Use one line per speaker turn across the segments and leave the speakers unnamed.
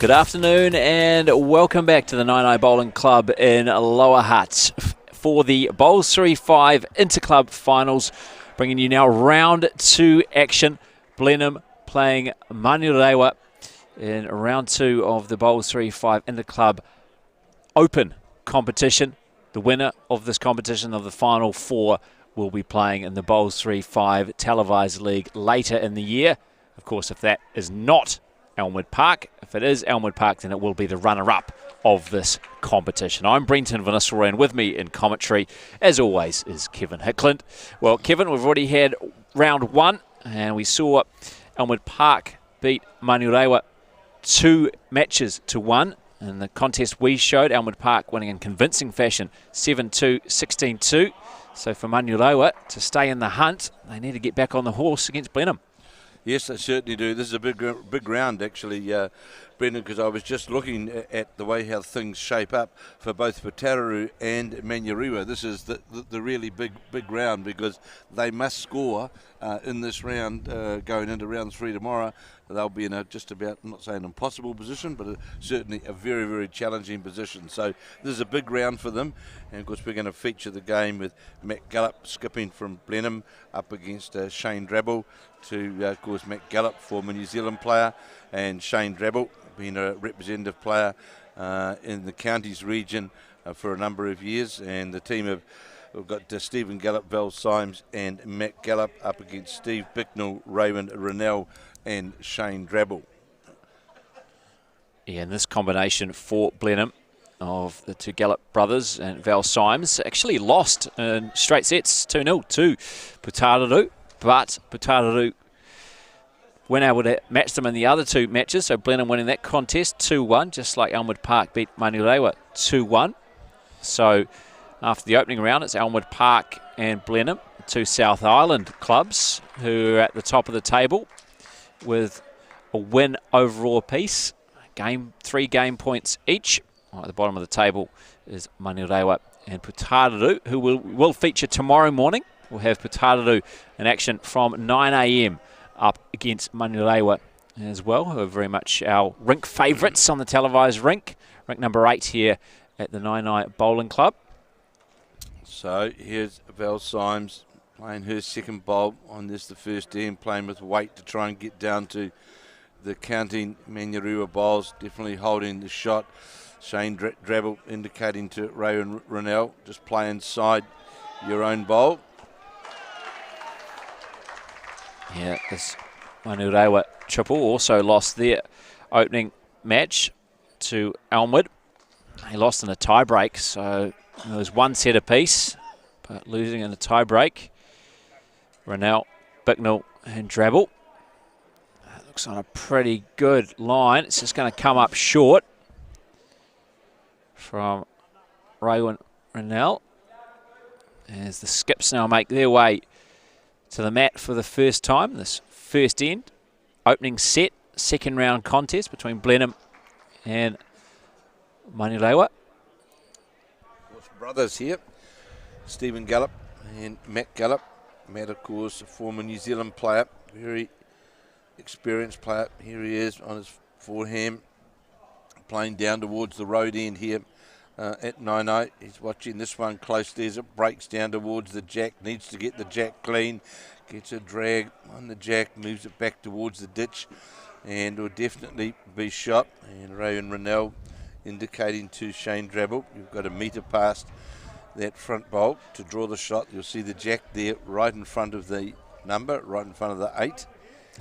Good afternoon and welcome back to the 99 Bowling Club in Lower Hutt for the Bowls3Five Interclub Finals, bringing you now round 2 action. Blenheim playing Manurewa in round 2 of the Bowls3Five Interclub Open competition. The winner of this competition of the final 4 will be playing in the Bowls3Five Televised League later in the year. Of course, if that is not Elmwood Park. If it is Elmwood Park, then it will be the runner-up of this competition. I'm Brenton Van Nistelrooy, and with me in commentary, as always, is Kevin Hickland. Well, Kevin, we've already had round 1, and we saw Elmwood Park beat Manurewa 2 matches to 1. In the contest we showed, Elmwood Park winning in convincing fashion, 7-2, 16-2. So for Manurewa to stay in the hunt, they need to get back on the horse against Blenheim.
Yes, they certainly do. This is a big round, actually, Brendan, because I was just looking at the way how things shape up for both Putaruru and Manurewa. This is the really big round, because they must score in this round going into round 3 tomorrow. They'll be in a just about, I'm not saying impossible position, but certainly a very, very challenging position. So this is a big round for them. And of course we're going to feature the game with Matt Gallup skipping from Blenheim up against Shane Drabble to, of course, Matt Gallup, former New Zealand player, and Shane Drabble, being a representative player in the counties region for a number of years. And the team we've got Stephen Gallup, Val Symes and Matt Gallup up against Steve Bicknell, Raymond Rennell and Shane Drabble.
Yeah, and this combination for Blenheim of the 2 Gallup brothers and Val Symes actually lost in straight sets, 2-0 to Putaruru, but Putaruru weren't able to match them in the other 2 matches, so Blenheim winning that contest 2-1, just like Elmwood Park beat Manurewa 2-1. So after the opening round, it's Elmwood Park and Blenheim, 2 South Island clubs who are at the top of the table with a win overall apiece, 3 game points each. At the bottom of the table is Manurewa and Putaruru, who will feature tomorrow morning. We'll have Putaruru in action from 9 a.m. up against Manurewa as well, who are very much our rink favourites on the televised rink number 8 here at the 99 Bowling Club.
So here's Val Symes playing her second bowl on this, the first end, playing with weight to try and get down to the counting Manurewa bowls, definitely holding the shot. Shane Drabble indicating to Ray and Rennell, just play inside your own bowl.
Yeah, this Manurewa triple also lost their opening match to Elmwood. They lost in a tie break, so it was 1 set apiece, but losing in a tie break. Rennell, Bicknell and Drabble. That looks on a pretty good line. It's just going to come up short from Raywin Rennell as the skips now make their way to the mat for the first time. This first end, opening set, second round contest between Blenheim and Manurewa.
Brothers here, Stephen Gallup and Matt Gallup. Matt, of course, a former New Zealand player, very experienced player. Here he is on his forehand, playing down towards the road end here at 9-0. He's watching this one closely as it breaks down towards the jack. Needs to get the jack clean. Gets a drag on the jack, moves it back towards the ditch, and will definitely be shot. And Ray and Rennell indicating to Shane Drabble, you've got a metre past that front bowl to draw the shot. You'll see the jack there right in front of the number, right in front of the 8.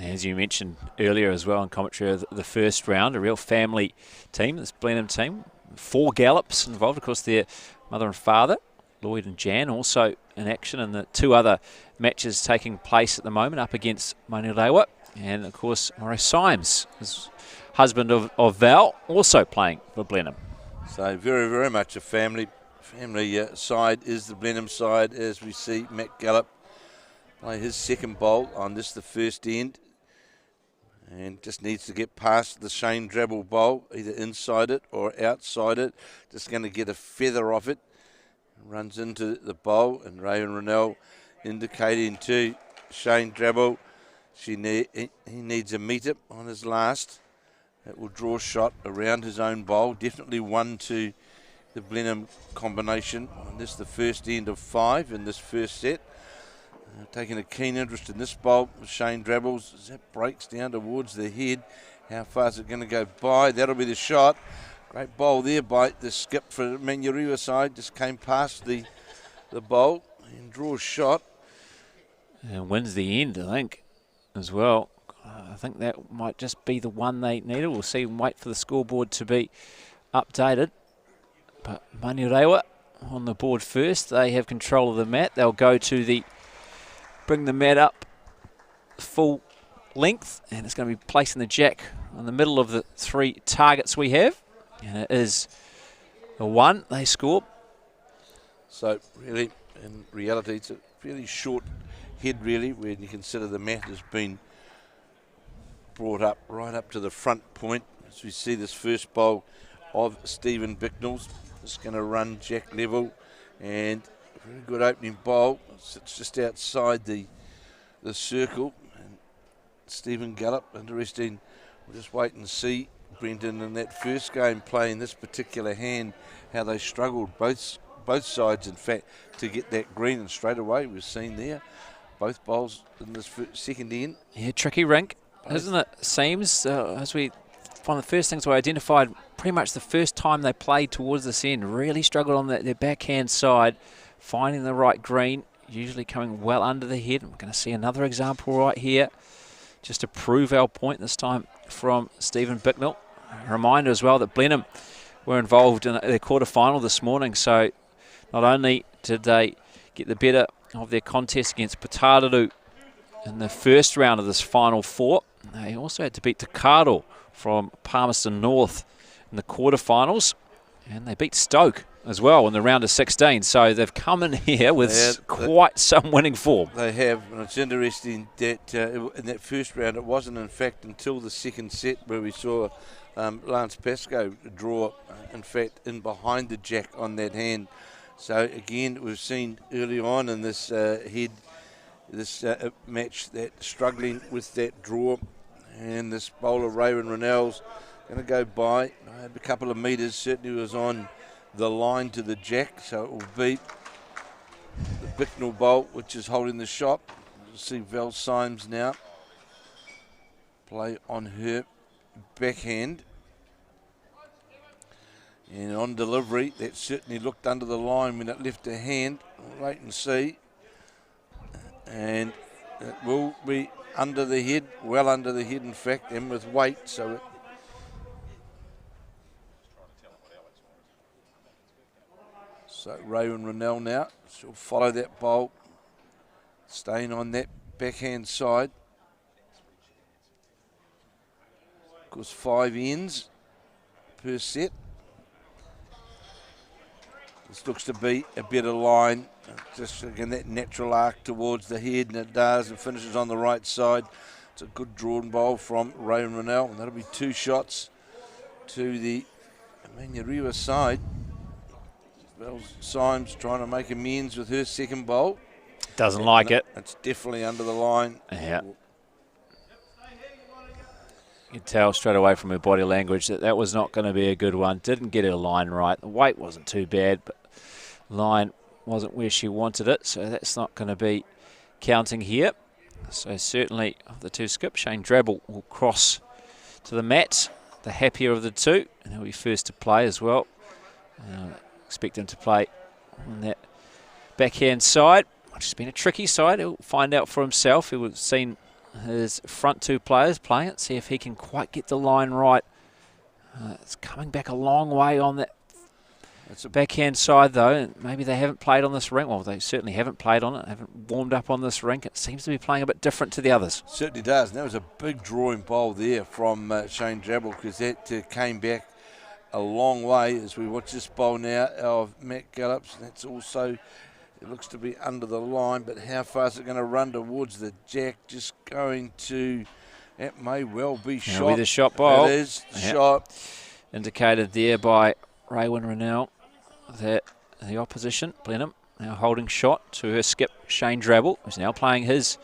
As you mentioned earlier as well in commentary of the first round, a real family team, this Blenheim team. 4 Gallups involved, of course, their mother and father, Lloyd and Jan, also in action in the 2 other matches taking place at the moment up against Manurewa. And, of course, Maurice Symes, his husband of Val, also playing for Blenheim.
So very, very much a family side is the Blenheim side, as we see Matt Gallup play his second bowl on this, the first end. And just needs to get past the Shane Drabble bowl, either inside it or outside it. Just going to get a feather off it. Runs into the bowl, and Ray and Rennell indicating to Shane Drabble he needs a metre on his last. That will draw a shot around his own bowl. Definitely one to the Blenheim combination. And this is the first end of 5 in this first set. Taking a keen interest in this bowl, Shane Drabbles, as that breaks down towards the head. How far is it going to go by? That'll be the shot. Great bowl there by the skip for Manurewa side. Just came past the bowl and draws shot.
And wins the end, I think, as well. I think that might just be the one they needed. We'll see and wait for the scoreboard to be updated. But Manurewa on the board first. They have control of the mat. They'll go to bring the mat up full length, and it's going to be placing the jack in the middle of the 3 targets we have. And it is a 1 they score.
So really, in reality, it's a fairly short head really, when you consider the mat has been brought up right up to the front point. As we see this first bowl of Stephen Bicknell's, it's going to run jack level, and a very good opening bowl. Sits just outside the circle. And Stephen Gallup, interesting. We'll just wait and see, Brendan, in that first game playing this particular hand, how they struggled, both sides, in fact, to get that green. And straight away we've seen there, both bowls in this second end.
Yeah, tricky rink, isn't it? Seems, one of the first things we identified, pretty much the first time they played towards this end, really struggled on their backhand side, finding the right green, usually coming well under the head. We're going to see another example right here, just to prove our point this time from Stephen Bicknell. A reminder as well that Blenheim were involved in their quarter-final this morning, so not only did they get the better of their contest against Patararu in the first round of this final 4, they also had to beat Takaro from Palmerston North in the quarterfinals, and they beat Stoke as well in the round of 16. So they've come in here with quite some winning form.
They have, and it's interesting that in that first round, it wasn't in fact until the second set where we saw Lance Pascoe draw, in fact, in behind the jack on that hand. So again, we've seen early on in this match that struggling with that draw, and this bowler Raven Rennell's going to go by a couple of metres. Certainly was on the line to the jack, so it will be the Bicknell bowl which is holding the shot. You'll see Val Symes now play on her backhand, and on delivery that certainly looked under the line when it left her hand. We'll wait and see, and it will be under the head, well under the head in fact, and with weight, so Raven Rennell now, she'll follow that bowl, staying on that backhand side. Of course, 5 ends per set. This looks to be a better line. Just again that natural arc towards the head, and it does, and finishes on the right side. It's a good drawn bowl from Raven Rennell, and that'll be 2 shots to the Manurewa side. Well, Symes trying to make amends with her second bowl.
Doesn't like it.
It's definitely under the line.
Yeah. You can tell straight away from her body language that was not going to be a good one. Didn't get her line right. The weight wasn't too bad, but line wasn't where she wanted it, so that's not going to be counting here. So certainly of the 2 skips, Shane Drabble will cross to the mat, the happier of the 2, and he'll be first to play as well. Expect him to play on that backhand side, which has been a tricky side. He'll find out for himself. He'll have seen his front 2 players play it, see if he can quite get the line right. It's coming back a long way on that backhand side though, and maybe they haven't played on this rink. Well, they certainly haven't played on it, haven't warmed up on this rink. It seems to be playing a bit different to the others.
Certainly does, and that was a big drawing bowl there from Shane Drabble, because that came back a long way. As we watch this bowl now of Matt Gallup's, that's also, it looks to be under the line, but how far is it going to run towards the jack? Just going to, it may well be shot.
It'll be the shot bowl.
It is shot.
Indicated there by Raven Rennell that the opposition, Blenheim, now holding shot to her skip, Shane Drabble, who's now playing his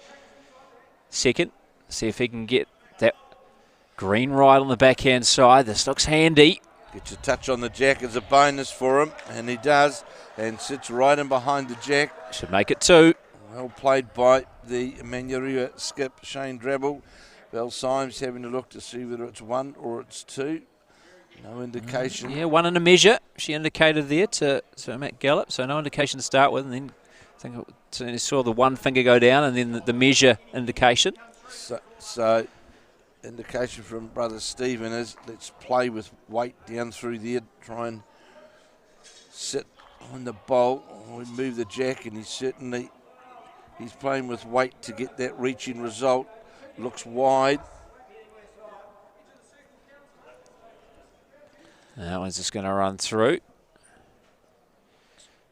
second. See if he can get that Green right on the backhand side. This looks handy.
Gets a touch on the jack as a bonus for him, and he does, and sits right in behind the jack.
Should make it 2.
Well played by the Manurewa skip, Shane Drabble. Bowls3Five having a look to see whether it's 1 or it's 2. No indication.
Yeah, 1 and a measure. She indicated there to Matt Gallop, so no indication to start with, and then I think you saw the 1 finger go down, and then the measure indication.
So indication from brother Stephen is let's play with weight down through there, try and sit on the bowl. We move the jack, and he's playing with weight to get that reaching result. Looks wide.
That one's just going to run through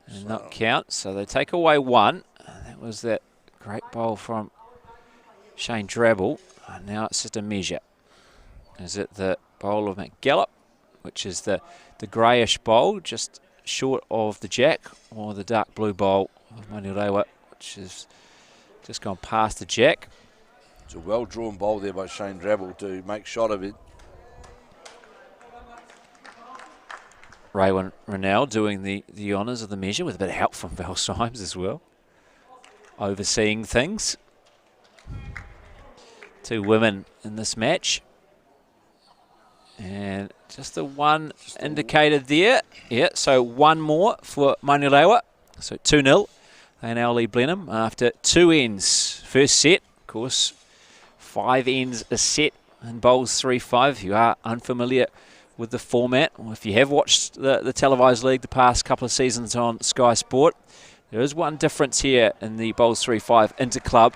and not count. So they take away 1. That was that great bowl from Shane Drabble. And now it's just a measure. Is it the bowl of McGallop, which is the greyish bowl, just short of the jack, or the dark blue bowl of Manurewa, which is just gone past the jack?
It's a well-drawn bowl there by Shane Drabble to make shot of it.
Raywin Rennell doing the honours of the measure with a bit of help from Bowls3Five as well, overseeing things. 2 women in this match, and just the 1 indicated there. Yeah, so 1 more for Manurewa, so 2-0. They now lead Blenheim after 2 ends. First set, of course, 5 ends a set in Bowls3Five. If you are unfamiliar with the format, or if you have watched the televised league the past couple of seasons on Sky Sport, there is one difference here in the Bowls3Five Interclub,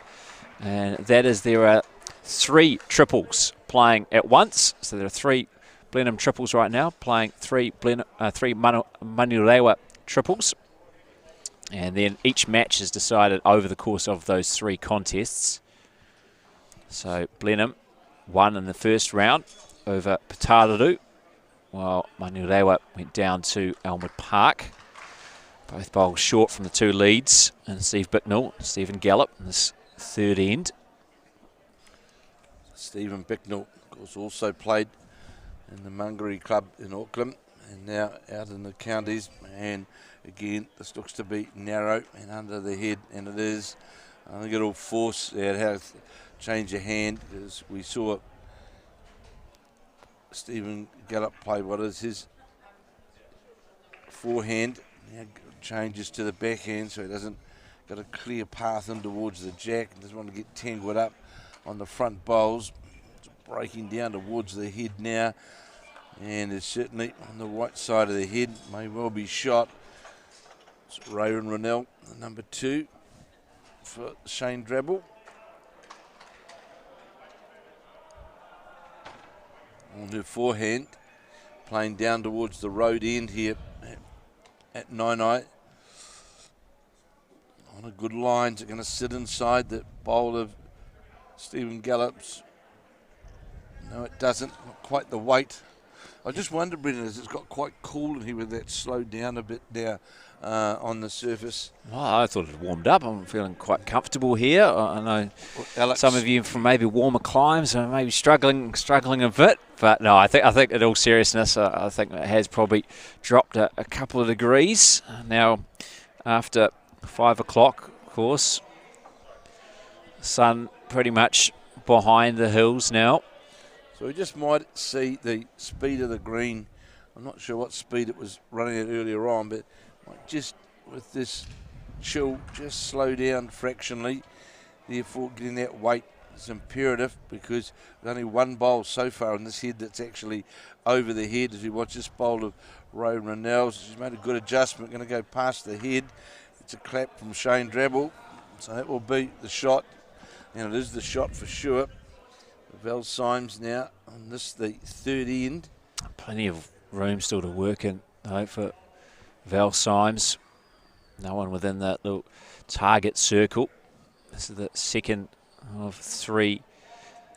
and that is there are 3 triples playing at once. So there are 3 Blenheim triples right now, playing 3 Manurewa triples. And then each match is decided over the course of those 3 contests. So Blenheim won in the first round over Pataru, while Manurewa went down to Elmwood Park. Both bowls short from the 2 leads, and Steve Bicknell, Stephen Gallop in this 3rd end. Stephen
Bicknell, of course, also played in the Manurewa club in Auckland, and now out in the counties. And again, this looks to be narrow and under the head, and it is. I think it'll force out how to change a hand, because we saw Stephen Gallop play what is his forehand. Now changes to the backhand, so he doesn't got a clear path in towards the jack and doesn't want to get tangled up on the front bowls. It's breaking down towards the head now, and it's certainly on the right side of the head, may well be shot. It's Raywin Rennell, the number 2 for Shane Drabble. On her forehand, playing down towards the road end here at 9-eye. On a good line, it's going to sit inside the bowl of Stephen Gallop's. No, it doesn't. Not quite the weight. I just wonder, Brendan, as it's got quite cool in here with that slowed down a bit now on the surface.
Well, I thought it warmed up. I'm feeling quite comfortable here. I know Alex, some of you from maybe warmer climes are maybe struggling a bit. But no, I think in all seriousness, I think it has probably dropped a couple of degrees now after 5 o'clock, of course. Sun pretty much behind the hills now.
So we just might see the speed of the green. I'm not sure what speed it was running at earlier on, but might just with this chill, just slow down fractionally. Therefore, getting that weight is imperative, because there's only 1 bowl so far on this head that's actually over the head. As we watch this bowl of Raywin Rennell, she's made a good adjustment, going to go past the head. It's a clap from Shane Drabble, so that will be the shot, and it is the shot for sure. Bowls3Five now on this, the 3rd end.
Plenty of room still to work in, though, for Bowls3Five. No one within that little target circle. This is the 2nd of 3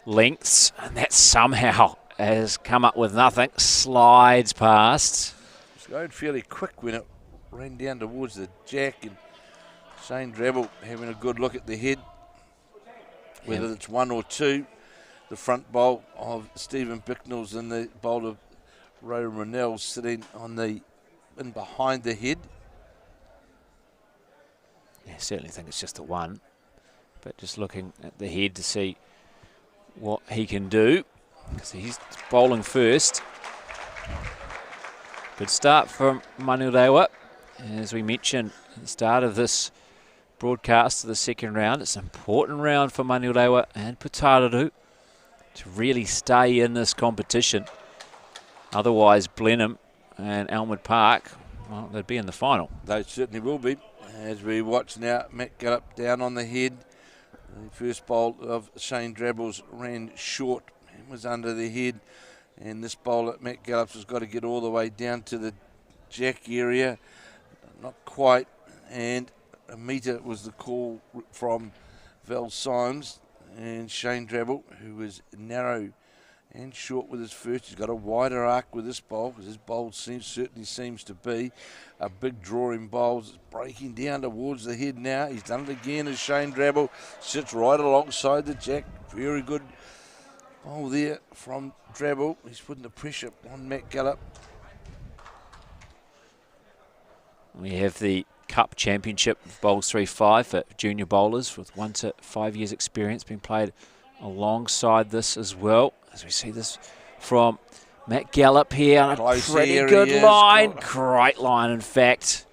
lengths, and that somehow has come up with nothing. Slides past.
It's going fairly quick when it ran down towards the jack, and Shane Drabble having a good look at the head, whether it's 1 or 2. the front bowl of Stephen Bicknell's and the bowl of Ray Ronell sitting on the in behind the head.
Yeah, certainly think it's just the one, but just looking at the head to see what he can do, because he's bowling first. Good start from Manurewa. As we mentioned at the start of this broadcast of the second round, it's an important round for Manurewa and Putaru to really stay in this competition. Otherwise, Blenheim and Elmwood Park, well, they'd be in the final.
They certainly will be. As we watch now, Matt Gallup down on the head. The first bowl of Shane Drabbles ran short and was under the head. And this bowler, Matt Gallup, has got to get all the way down to the jack area. Not quite. And a metre was the call from Val Symes. And Shane Drabble, who was narrow and short with his first. He's got a wider arc with this bowl, because his bowl certainly seems to be a big drawing bowl. It's breaking down towards the head now. He's done it again as Shane Drabble sits right alongside the jack. Very good bowl there from Drabble. He's putting the pressure on Matt Gallup.
We have the Cup Championship of Bowls3Five for junior bowlers with 1 to 5 years experience being played alongside this as well. As we see this from Matt Gallup here on a pretty good line. Great line, in fact.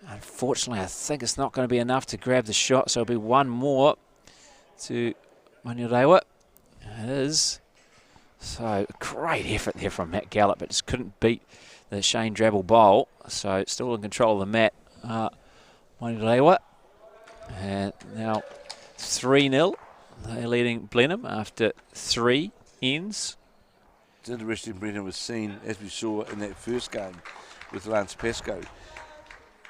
Unfortunately, I think it's not going to be enough to grab the shot, so it'll be one more to Manurewa. It is. So, great effort there from Matt Gallup, but just couldn't beat the Shane Drabble bowl. So, still in control of the mat, Manurewa. And now 3-0. They're leading Blenheim after 3 ends.
It's interesting, Brendan was seen, as we saw in that first game with Lance Pascoe.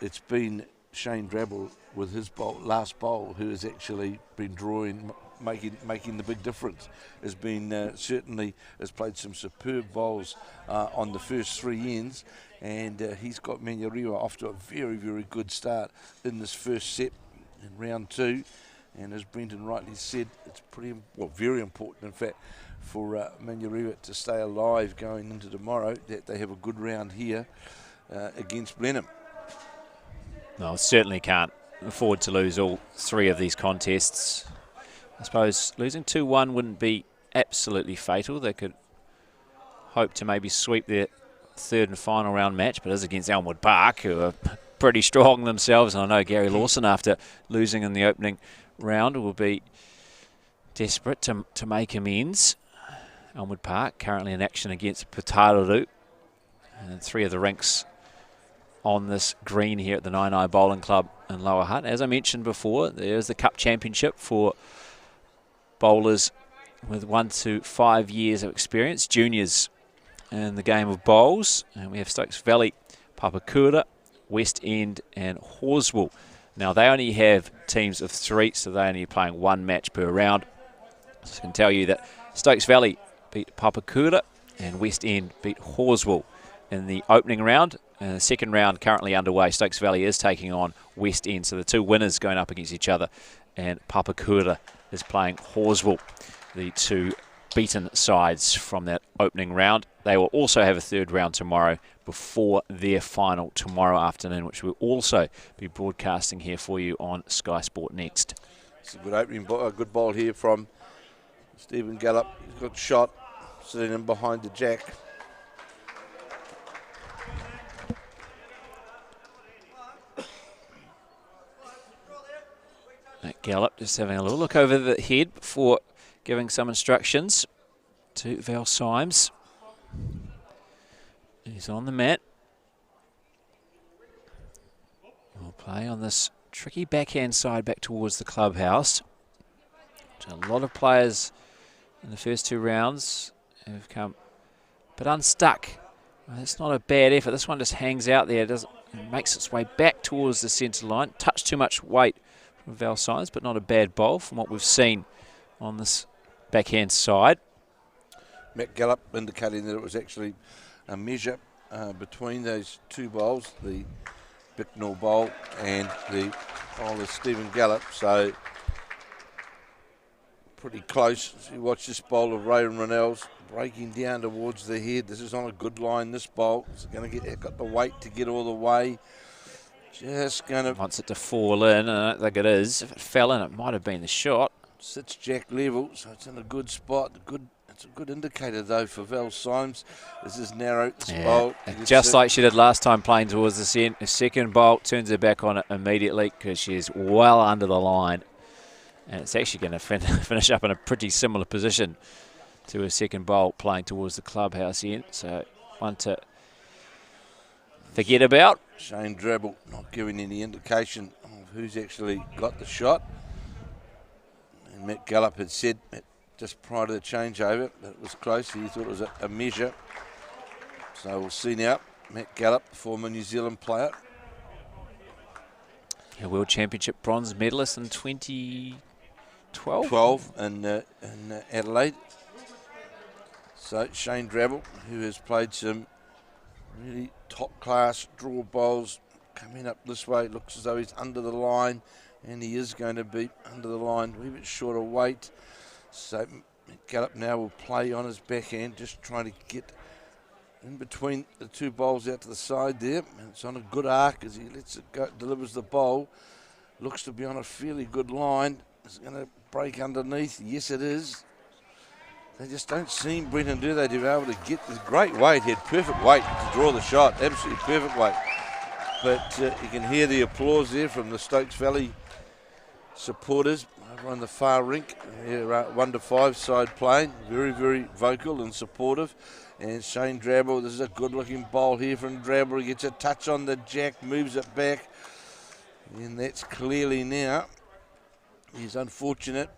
It's been Shane Drabble with his last bowl who has actually been drawing, making the big difference. Has been certainly has played some superb bowls on the first 3 ends, and he's got Manurewa off to a very, very good start in this first set in round 2. And as Brendan rightly said, it's very important, in fact, for Manurewa to stay alive going into tomorrow, that they have a good round here against Blenheim.
No, certainly can't afford to lose all 3 of these contests. I suppose losing 2-1 wouldn't be absolutely fatal. They could hope to maybe sweep their third and final round match, but as against Elmwood Park, who are pretty strong themselves. And I know Gary Lawson, after losing in the opening round, will be desperate to make amends. Elmwood Park currently in action against Putaru, and 3 of the rinks on this green here at the 9i Bowling Club in Lower Hutt. As I mentioned before, there's the Cup Championship for bowlers with 1 to 5 years of experience, juniors in the game of bowls, and we have Stokes Valley, Papakura, West End and Horswell. Now, they only have teams of 3, so they're only playing 1 match per round. So I can tell you that Stokes Valley beat Papakura and West End beat Horswell in the opening round. And the second round currently underway. Stokes Valley is taking on West End, so the 2 winners going up against each other. And Papakura is playing Horswell, the 2 beaten sides from that opening round. They will also have a 3rd round tomorrow before their final tomorrow afternoon, which we'll also be broadcasting here for you on Sky Sport Next.
It's a good opening, a good ball here from Stephen Gallup. He's got shot sitting in behind the jack.
Gallup just having a little look over the head before giving some instructions to Val Symes. He's on the mat. We'll play on this tricky backhand side back towards the clubhouse. A lot of players in the first 2 rounds have come but unstuck. It's not a bad effort. This one just hangs out there. It makes its way back towards the centre line. Touch too much weight from Val Symes, but not a bad bowl from what we've seen on this backhand side.
Matt Gallup indicating that it was actually a measure between those 2 bowls, the Bicknell bowl and the bowl of Stephen Gallup. So pretty close. So you watch this bowl of Ray and Ronell's breaking down towards the head. This is on a good line, this bowl. It's going to get, got the weight to get all the way. Just going to...
Wants it to fall in, and I don't think it is. If it fell in, it might have been the shot.
Sits jack level, so it's in a good spot. It's a good indicator, though, for Val Symes. This is narrow, this bowl.
Just like she did last time playing towards the second bowl, turns her back on it immediately because she's well under the line. And it's actually going to finish up in a pretty similar position to her second bowl playing towards the clubhouse end. So one to forget about.
Shane Drabble not giving any indication of who's actually got the shot. And Matt Gallup had said just prior to the changeover that it was close. He thought it was a measure. So we'll see now. Matt Gallup, former New Zealand player.
A World Championship bronze medalist in 2012.
12 in Adelaide. So Shane Drabble, who has played some really top-class draw bowls, coming up this way. Looks as though he's under the line, and he is going to be under the line, a wee bit short of weight. So Gallup now will play on his backhand, just trying to get in between the two bowls out to the side there. And it's on a good arc as he lets it go, delivers the bowl. Looks to be on a fairly good line. Is it going to break underneath? Yes, it is. They just don't seem, Brenton, do they, to be able to get this great weight. He had perfect weight to draw the shot, absolutely perfect weight. But you can hear the applause there from the Stokes Valley supporters over on the far rink. Here, 1-5 side playing, very, very vocal and supportive. And Shane Drabble, this is a good-looking bowl here from Drabble. He gets a touch on the jack, moves it back. And that's clearly now. He's unfortunate.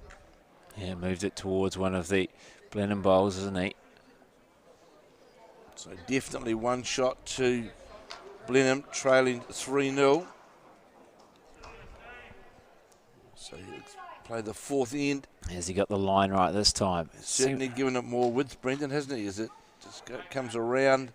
Yeah, moved it towards one of the Blenheim bowls, isn't he?
So definitely one shot to Blenheim, trailing 3-0. So he'll play the fourth end.
Has he got the line right this time?
Certainly given it more width, Brenton, hasn't he? As it just comes around.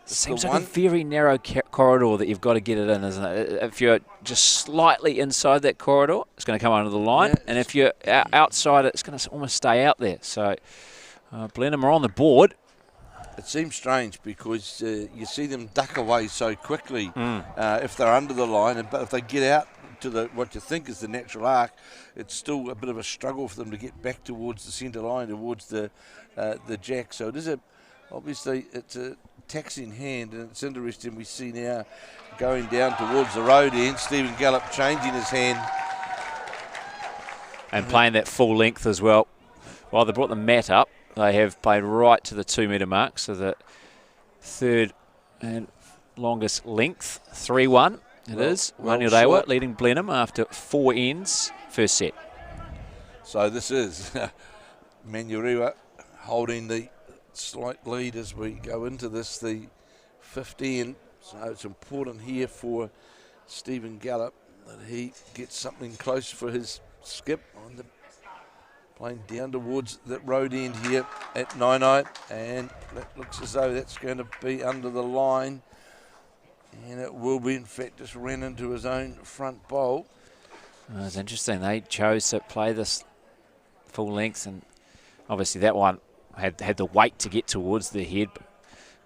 Seems like a very narrow corridor that you've got to get it in, isn't it? If you're just slightly inside that corridor, it's going to come under the line. Yeah, and if you're outside it, it's going to almost stay out there. So Blenheim are on the board.
It seems strange because you see them duck away so quickly if they're under the line. But if they get out to what you think is the natural arc, it's still a bit of a struggle for them to get back towards the centre line, towards the jack. So it is obviously it's a taxing hand, and it's interesting we see now going down towards the road end, Stephen Gallup changing his hand.
And playing that full length as well. While they brought the mat up, they have played right to the 2 metre mark, so the third and longest length, 3-1 it is. Manurewa leading Blenheim after 4 ends, first set. So
this is Manurewa holding the slight lead as we go into this, the 15. So it's important here for Stephen Gallup that he gets something close for his skip on the playing down towards the road end here at 9-9, and that looks as though that's going to be under the line, and it will be. In fact, just ran into his own front bowl.
It's interesting, they chose to play this full length, and obviously that one had the weight to get towards the head.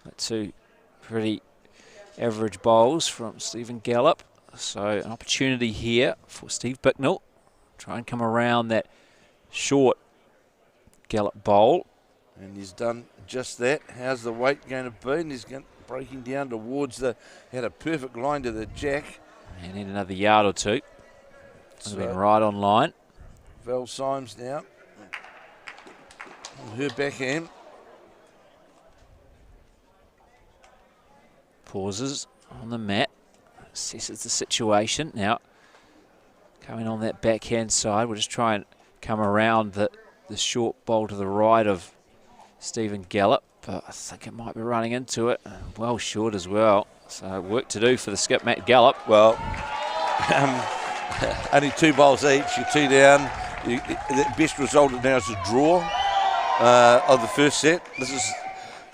But two pretty average bowls from Stephen Gallup. So an opportunity here for Steve Bicknell. Try and come around that short Gallup bowl.
And he's done just that. How's the weight going to be? And he's breaking down towards had a perfect line to the jack.
And need another yard or two. So been right on line.
Val Symes now. Her backhand.
Pauses on the mat. Assesses the situation. Now, coming on that backhand side, we'll just try and come around the short bowl to the right of Stephen Gallup. But I think it might be running into it. Well short as well. So work to do for the skip, Matt Gallup.
Well, only 2 bowls each. You're 2 down. The best result now is a draw of the first set.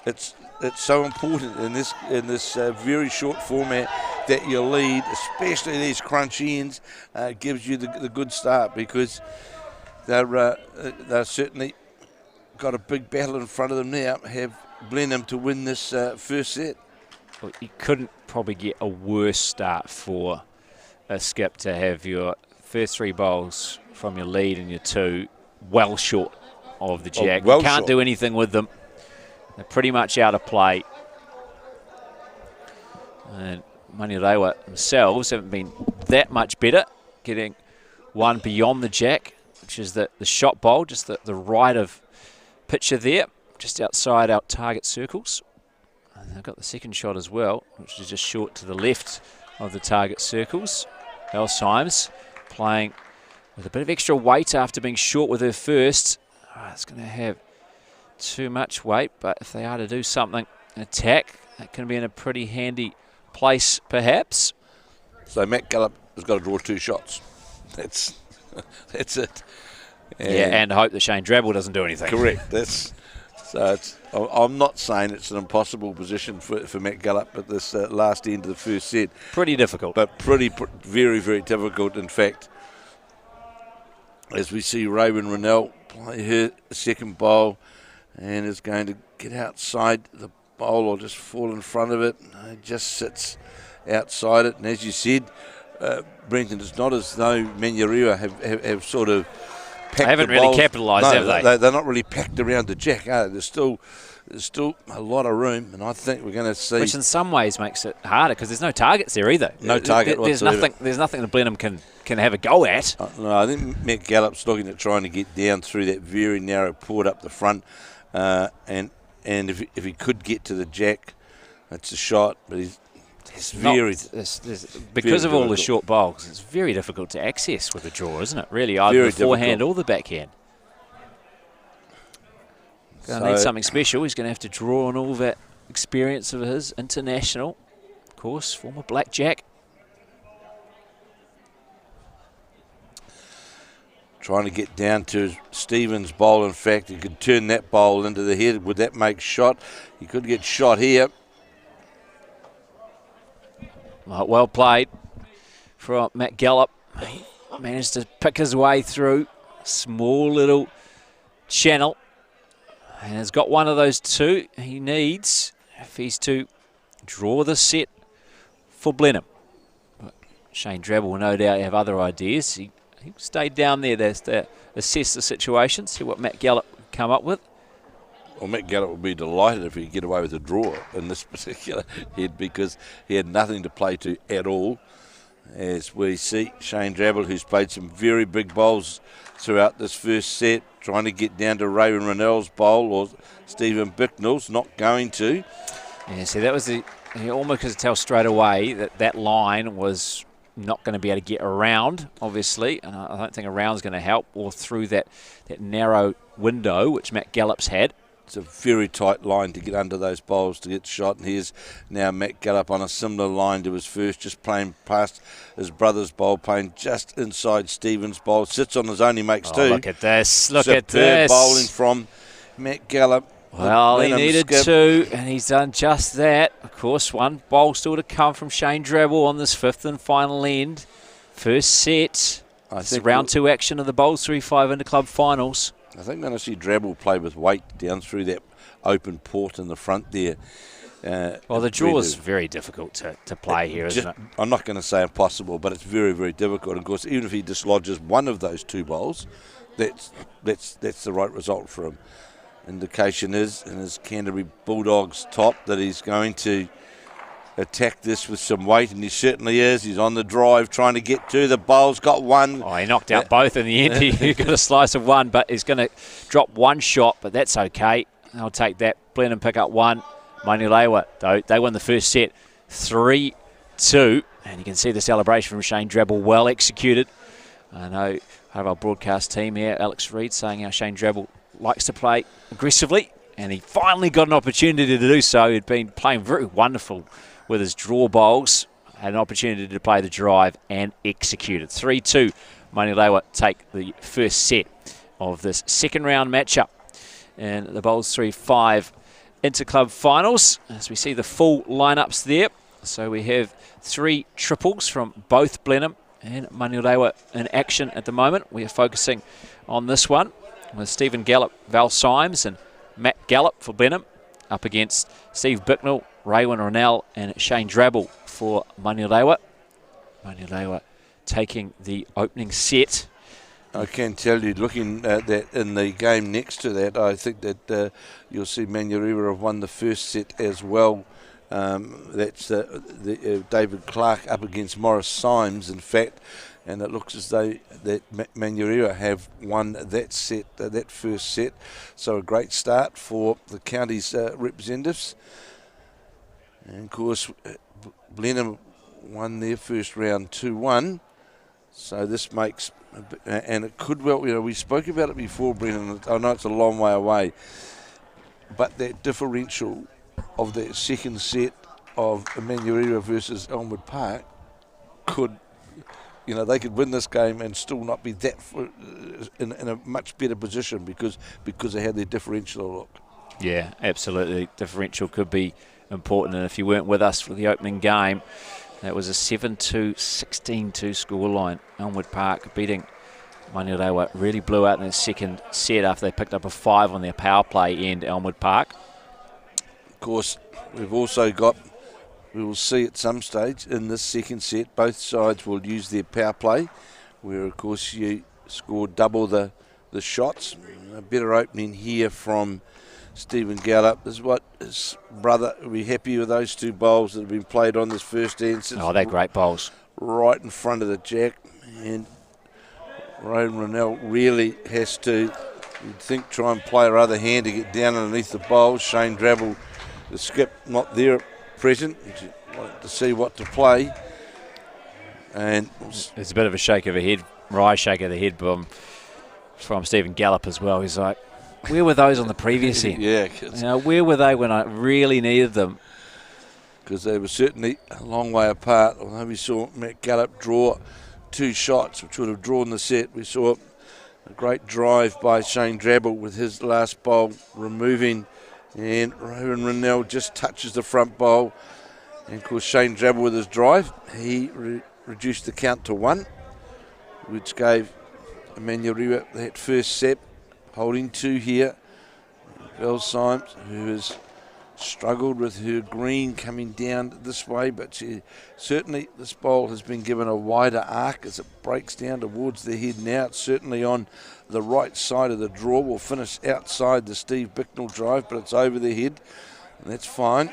It's so important in this very short format that your lead, especially these crunch ends, gives you the good start, because they're certainly got a big battle in front of them now. Have Blenheim to win this first set.
Well, you couldn't probably get a worse start for a skip to have your first 3 bowls from your lead and your 2 well short of the jack. You can't do anything with them. They're pretty much out of play. And Manurewa themselves haven't been that much better, getting 1 beyond the jack, which is the shot bowl, just the right of picture there, just outside our target circles. And they've got the second shot as well, which is just short to the left of the target circles. Bowls3Five playing with a bit of extra weight after being short with her first. It's going to have too much weight, but if they are to do something, attack, that can be in a pretty handy place perhaps.
So Matt Gallop has got to draw 2 shots. That's it.
And hope that Shane Drabble doesn't do anything.
Correct. I'm not saying it's an impossible position for Matt Gallop at this last end of the first set.
Pretty difficult.
But very, very difficult. In fact, as we see Raven Rennell play her second bowl and is going to get outside the bowl or just fall in front of it. It just sits outside it. And as you said, Brenton, it's not as though Manurewa have sort of packed
They haven't really capitalised, have they?
They're not really packed around the jack, are they? There's still a lot of room, and I think we're going to see...
Which in some ways makes it harder, because there's no targets there either.
No target whatsoever.
There's nothing that Blenheim can have a go at.
No, I think Matt Gallup's looking at trying to get down through that very narrow port up the front, and if he could get to the jack, it's a shot, but
because of all the short bowls, it's very difficult to access with a draw, isn't it? Really, either the forehand or the backhand. Going to need something special. He's going to have to draw on all that experience of his, international, of course, former blackjack.
Trying to get down to Stevens' bowl. In fact, he could turn that bowl into the head. Would that make shot? He could get shot here.
Well played from Matt Gallop. He managed to pick his way through. Small little channel. And has got one of those 2 he needs if he's to draw the set for Blenheim. But Shane Drabble will no doubt have other ideas. He stayed down there to assess the situation, see what Matt Gallop can come up with.
Well, Matt Gallop would be delighted if he could get away with a draw in this particular head, because he had nothing to play to at all. As we see Shane Drabble, who's played some very big bowls throughout this first set, trying to get down to Raven Rennell's bowl or Stephen Bicknell's, not going to.
Yeah, see, that was he almost could tell straight away that line was not going to be able to get around, obviously, and I don't think around's going to help, or through that narrow window which Matt Gallup's had.
It's a very tight line to get under those bowls to get shot, and here's now Matt Gallop on a similar line to his first, just playing past his brother's bowl, playing just inside Stevens' bowl, sits on his own, he makes 2.
Look at this, look at this.
Bowling from Matt Gallop.
Well, he needed 2, and he's done just that. Of course, 1 bowl still to come from Shane Drabble on this 5th and final end. First set. This is round 2 action of the Bowls3Five Interclub finals.
I think we're going to see Drabble play with weight down through that open port in the front there.
Well, the draw is very difficult to play here, isn't it?
I'm not going to say impossible, but it's very, very difficult. Of course, even if he dislodges one of those 2 bowls, that's the right result for him. Indication is in his Canterbury Bulldogs top that he's going to attack this with some weight, and he certainly is. He's on the drive trying to get to the bowls, got 1.
Oh, he knocked out both in the end. He got a slice of 1, but he's going to drop 1 shot, but that's okay. I'll take that. Blenheim pick up 1. Manurewa, though, they won the first set 3-2, and you can see the celebration from Shane Drabble, well executed. I know part of our broadcast team here, Alex Reid, saying how Shane Drabble likes to play aggressively, and he finally got an opportunity to do so. He'd been playing very wonderful with his draw bowls, had an opportunity to play the drive and executed. 3-2, Manurewa take the first set of this second round matchup in the Bowls3Five Interclub finals. As we see the full lineups there, so we have 3 triples from both Blenheim And Manurewa in action at the moment. We are focusing on this one with Stephen Gallop, Val Symes, and Matt Gallop for Blenheim up against Steve Bicknell, Raywin Rennell, and Shane Drabble for Manurewa. Manurewa taking the opening set.
I can tell you, looking at that in the game next to that, I think that you'll see Manurewa have won the first set as well. That's David Clark up against Morris Symes, in fact, and it looks as though that Manurewa have won that set, that first set. So a great start for the county's representatives. And of course, Blenheim won their first round 2-1. So this makes, and it could well, we spoke about it before, Brendan. I know it's a long way away, but that differential of that second set of Manurewa versus Elmwood Park could, they could win this game and still not be that in a much better position because they had their differential look.
Yeah, absolutely. Differential could be important, and if you weren't with us for the opening game, that was a 7-2, 16-2 scoreline. Elmwood Park beating Manurewa. Really blew out in the second set after they picked up a 5 on their power play end, Elmwood Park.
Of course, we've also got, we will see at some stage in this second set, both sides will use their power play, where of course you score double the shots. A better opening here from Stephen Gallup. This is what his brother will be happy with, those two bowls that have been played on this first end.
Oh, they're great bowls.
Right in front of the jack. And Rowan Rennell really has to, you'd think, try and play her other hand to get down underneath the bowls. Shane Drabble, the skip, not there at present. Wanted to see what to play. And
it's a bit of a shake of a head, right shake of the head from Stephen Gallup as well. He's like, where were those on the previous end?
Yeah.
Where were they when I really needed them?
Because they were certainly a long way apart. Although we saw Matt Gallup draw 2 shots, which would have drawn the set. We saw a great drive by Shane Drabble with his last bowl removing, and Rowan Rennell just touches the front bowl. And of course, Shane Drabble with his drive, he reduced the count to 1, which gave Manurewa that first set. Holding 2 here. Val Symes, who has struggled with her green coming down this way, but certainly this bowl has been given a wider arc as it breaks down towards the head now. It's certainly on the right side of the draw. We'll finish outside the Steve Bicknell drive, but it's over the head, and that's fine.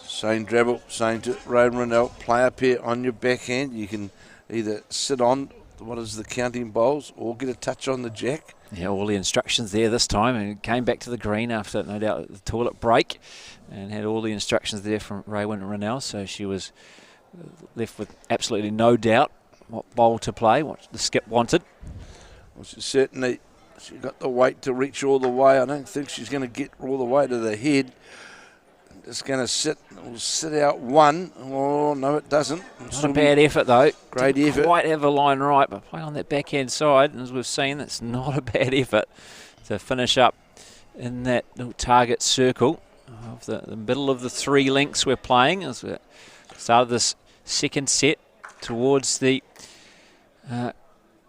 Shane Drabble saying to Rowan Rennell, play up here on your backhand. You can either sit on what is the counting bowls or get a touch on the jack.
Yeah, all the instructions there this time, and came back to the green after, no doubt, the toilet break, and had all the instructions there from Raywin Rennell, so she was left with absolutely no doubt what bowl to play, what the skip wanted.
Well, she got the weight to reach all the way. I don't think she's going to get all the way to the head. It's going to sit out 1. Oh, no, it doesn't.
Not a bad effort, though.
Great effort.
Didn't quite have the line right, but playing on that backhand side, and as we've seen, it's not a bad effort to finish up in that little target circle of the middle of the 3 lengths we're playing as we started this second set towards the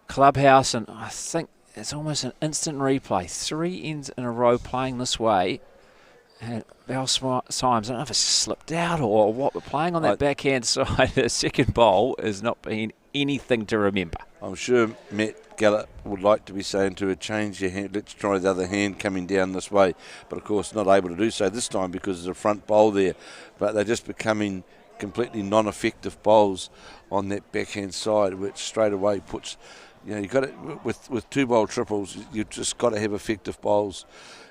clubhouse, and I think it's almost an instant replay. 3 ends in a row playing this way. And Val Symes, I don't know if it's slipped out or what, but playing on that backhand side, the second bowl has not been anything to remember.
I'm sure Matt Gallup would like to be saying to her, change your hand, let's try the other hand coming down this way. But of course, not able to do so this time because there's a front bowl there. But they're just becoming completely non-effective bowls on that backhand side, which straight away puts, you got it with 2 bowl triples, you've just got to have effective bowls.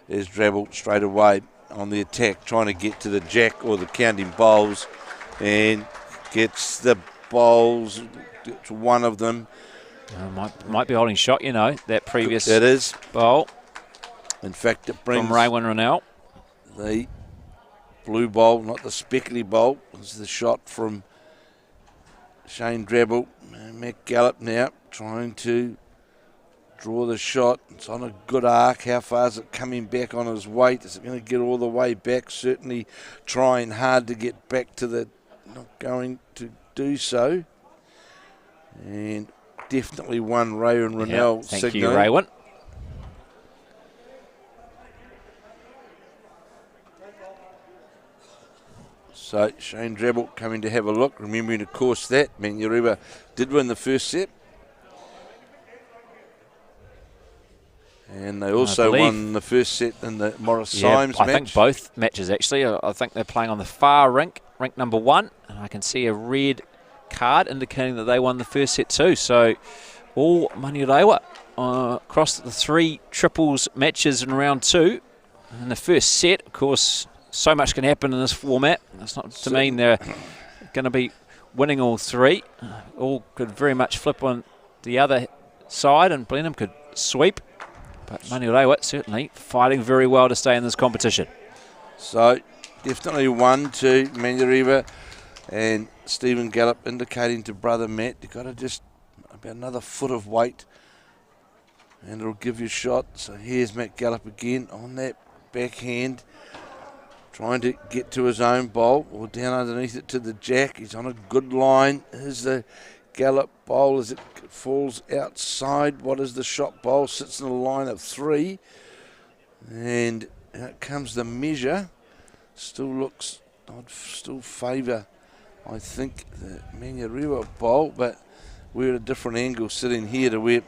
There's Drabble straight away on the attack, trying to get to the jack or the counting bowls, and gets the bowls, gets one of them.
Might be holding shot, that previous
it is
bowl.
In fact, it brings
from Raywin Rennell.
The blue bowl, not the speckly bowl. This is the shot from Shane Drabble. Matt Gallup now trying to draw the shot. It's on a good arc. How far is it coming back on his weight? Is it going to get all the way back? Certainly trying hard to get back to the... Not going to do so. And definitely one Raywin Ronell
Thank
signal.
you, Raywin.
So Shane Drabble coming to have a look. Remembering, of course, that Manurewa did win the first set. And they also won the first set in the Morris Symes match.
I think both matches, actually. I think they're playing on the far rink number 1. And I can see a red card indicating that they won the first set too. So all Manurewa across the 3 triples matches in round 2. In the first set, of course, so much can happen in this format. That's not to mean they're going to be winning all 3. All could very much flip on the other side, and Blenheim could sweep. But Manurewa certainly fighting very well to stay in this competition.
So definitely 1-2 Manurewa, and Stephen Gallup indicating to brother Matt, you've got to just about another foot of weight and it'll give you a shot. So here's Matt Gallup again on that backhand, trying to get to his own bowl or down underneath it to the jack. He's on a good line. Here's the Gallup bowl as it falls outside. What is the shot bowl? Sits in a line of 3. And out comes the measure. Still looks, I'd still favour, I think, the Manurewa bowl, but we're at a different angle sitting here to where it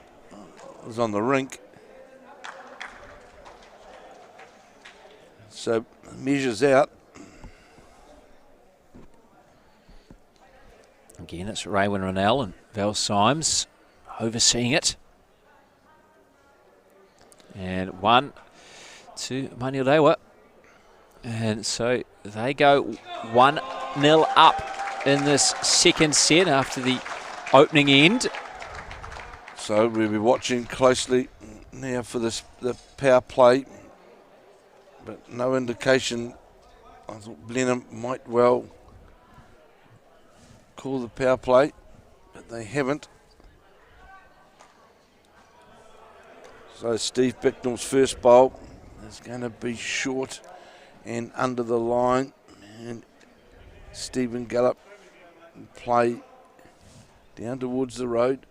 was on the rink. So measures out.
Again, it's Raywin Ronell and Val Symes overseeing it. And 1 to Manurewa. And so they go 1-0 up in this second set after the opening end.
So we'll be watching closely now for the power play. But no indication. I thought Blenheim might well call the power play, but they haven't. So Steve Bicknell's first bowl is going to be short and under the line, and Stephen Gallup play down towards the road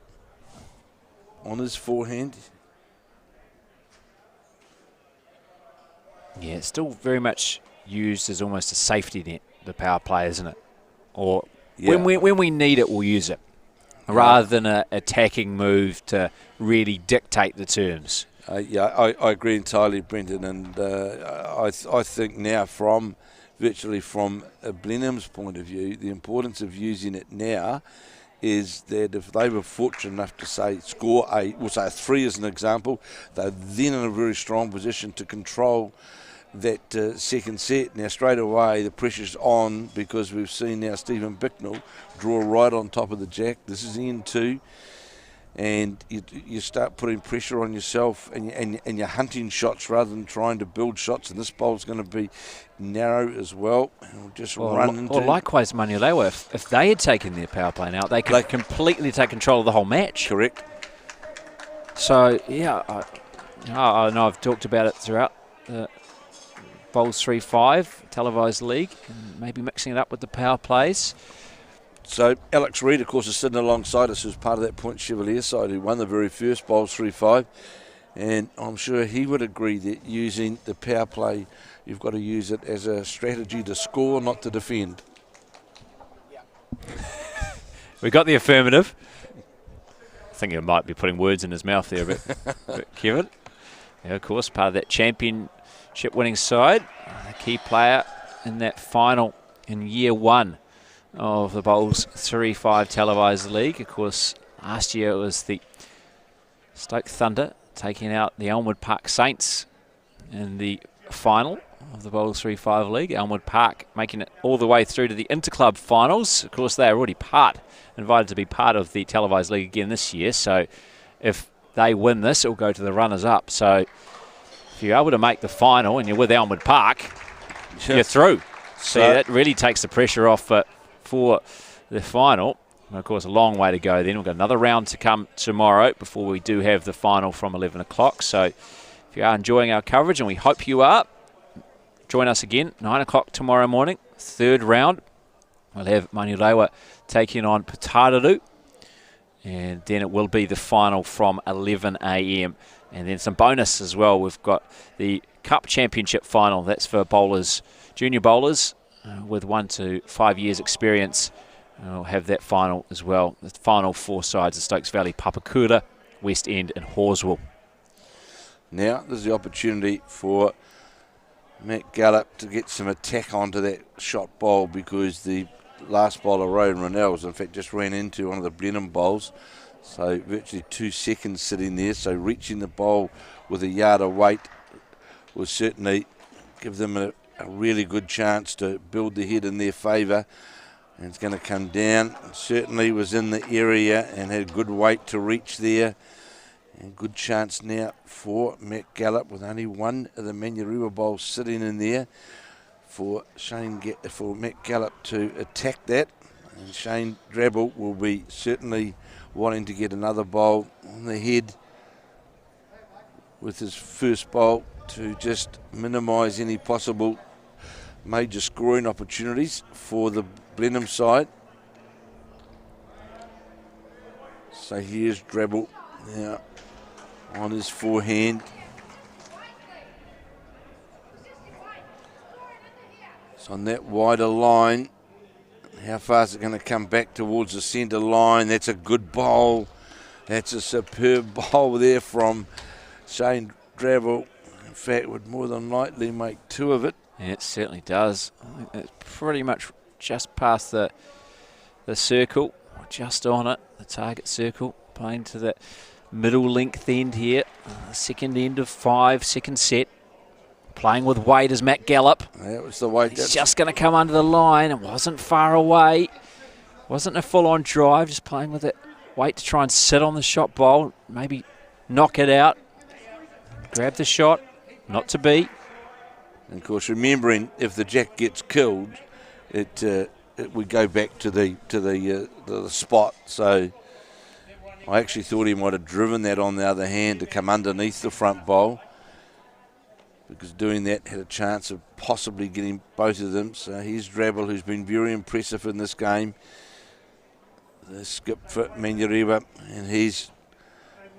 on his forehand.
Yeah, it's still very much used as almost a safety net, the power play, isn't it? Or when we need it, we'll use it, rather than an attacking move to really dictate the terms.
I agree entirely, Brendan, and I think now virtually from Blenheim's point of view, the importance of using it now is that if they were fortunate enough to score we'll say a 3 as an example, they're then in a very strong position to control that second set. Now straight away the pressure's on because we've seen now Stephen Bicknell draw right on top of the jack. This is end 2, and you start putting pressure on yourself and you're hunting shots rather than trying to build shots, and this bowl's going to be narrow as well. And we'll just run into...
Or likewise Manurewa, if they had taken their power play now, they could completely take control of the whole match.
Correct.
So yeah, I know I've talked about it throughout the Bowls3Five televised league, and maybe mixing it up with the power plays.
So Alex Reid, of course, is sitting alongside us, who's part of that Point Chevalier side, who won the very first Bowls3Five, and I'm sure he would agree that using the power play, you've got to use it as a strategy to score, not to defend.
We got the affirmative. I think you might be putting words in his mouth there a bit, Kevin. Yeah, of course, part of that championship winning side, a key player in that final in year 1 of the Bowls3Five televised league. Of course, last year it was the Stoke Thunder taking out the Elmwood Park Saints in the final of the Bowls3Five league. Elmwood Park making it all the way through to the Interclub finals. Of course, they are already invited to be part of the televised league again this year. So if they win this, it will go to the runners-up. So if you're able to make the final and you're with Elmwood Park, you're through. So that really takes the pressure off for the final. And of course, a long way to go then. We've got another round to come tomorrow before we do have the final from 11 o'clock. So if you are enjoying our coverage, and we hope you are, join us again, 9 o'clock tomorrow morning, third round. We'll have Manurewa taking on Pataru. And then it will be the final from 11 a.m. And then some bonus as well. We've got the Cup Championship final. That's for bowlers, junior bowlers with 1 to 5 years experience. We'll have that final as well. The final 4 sides of Stokes Valley, Papakura, West End and Horswell.
Now there's the opportunity for Matt Gallup to get some attack onto that shot bowl, because the last bowler, Rowan Ronells, in fact just ran into one of the Blenheim bowls. So virtually 2 seconds sitting there. So reaching the bowl with a yard of weight will certainly give them a really good chance to build the head in their favour. And it's going to come down. Certainly was in the area and had good weight to reach there. And good chance now for Matt Gallup, with only one of the Manurewa bowls sitting in there for Matt Gallup to attack that. And Shane Drabble will be certainly wanting to get another bowl on the head with his first bowl to just minimise any possible major scoring opportunities for the Blenheim side. So here's Drabble now on his forehand. So on that wider line, how far is it going to come back towards the centre line? That's a good bowl. That's a superb bowl there from Shane Drabble. In fact, would more than likely make 2 of it.
Yeah, it certainly does. I think that's pretty much just past the circle, just on it, the target circle, playing to that middle length end here. Second end of 5, second set. Playing with weight is Matt Gallup.
That was the weight.
He's just going to come under the line. It wasn't far away. Wasn't a full-on drive, just playing with it. Weight to try and sit on the shot bowl, maybe knock it out. Grab the shot, not to be.
And of course, remembering if the jack gets killed, it would go back to the spot. So I actually thought he might have driven that on the other hand to come underneath the front bowl, because doing that had a chance of possibly getting both of them. So here's Drabble, who's been very impressive in this game. The skip for Manurewa, and he's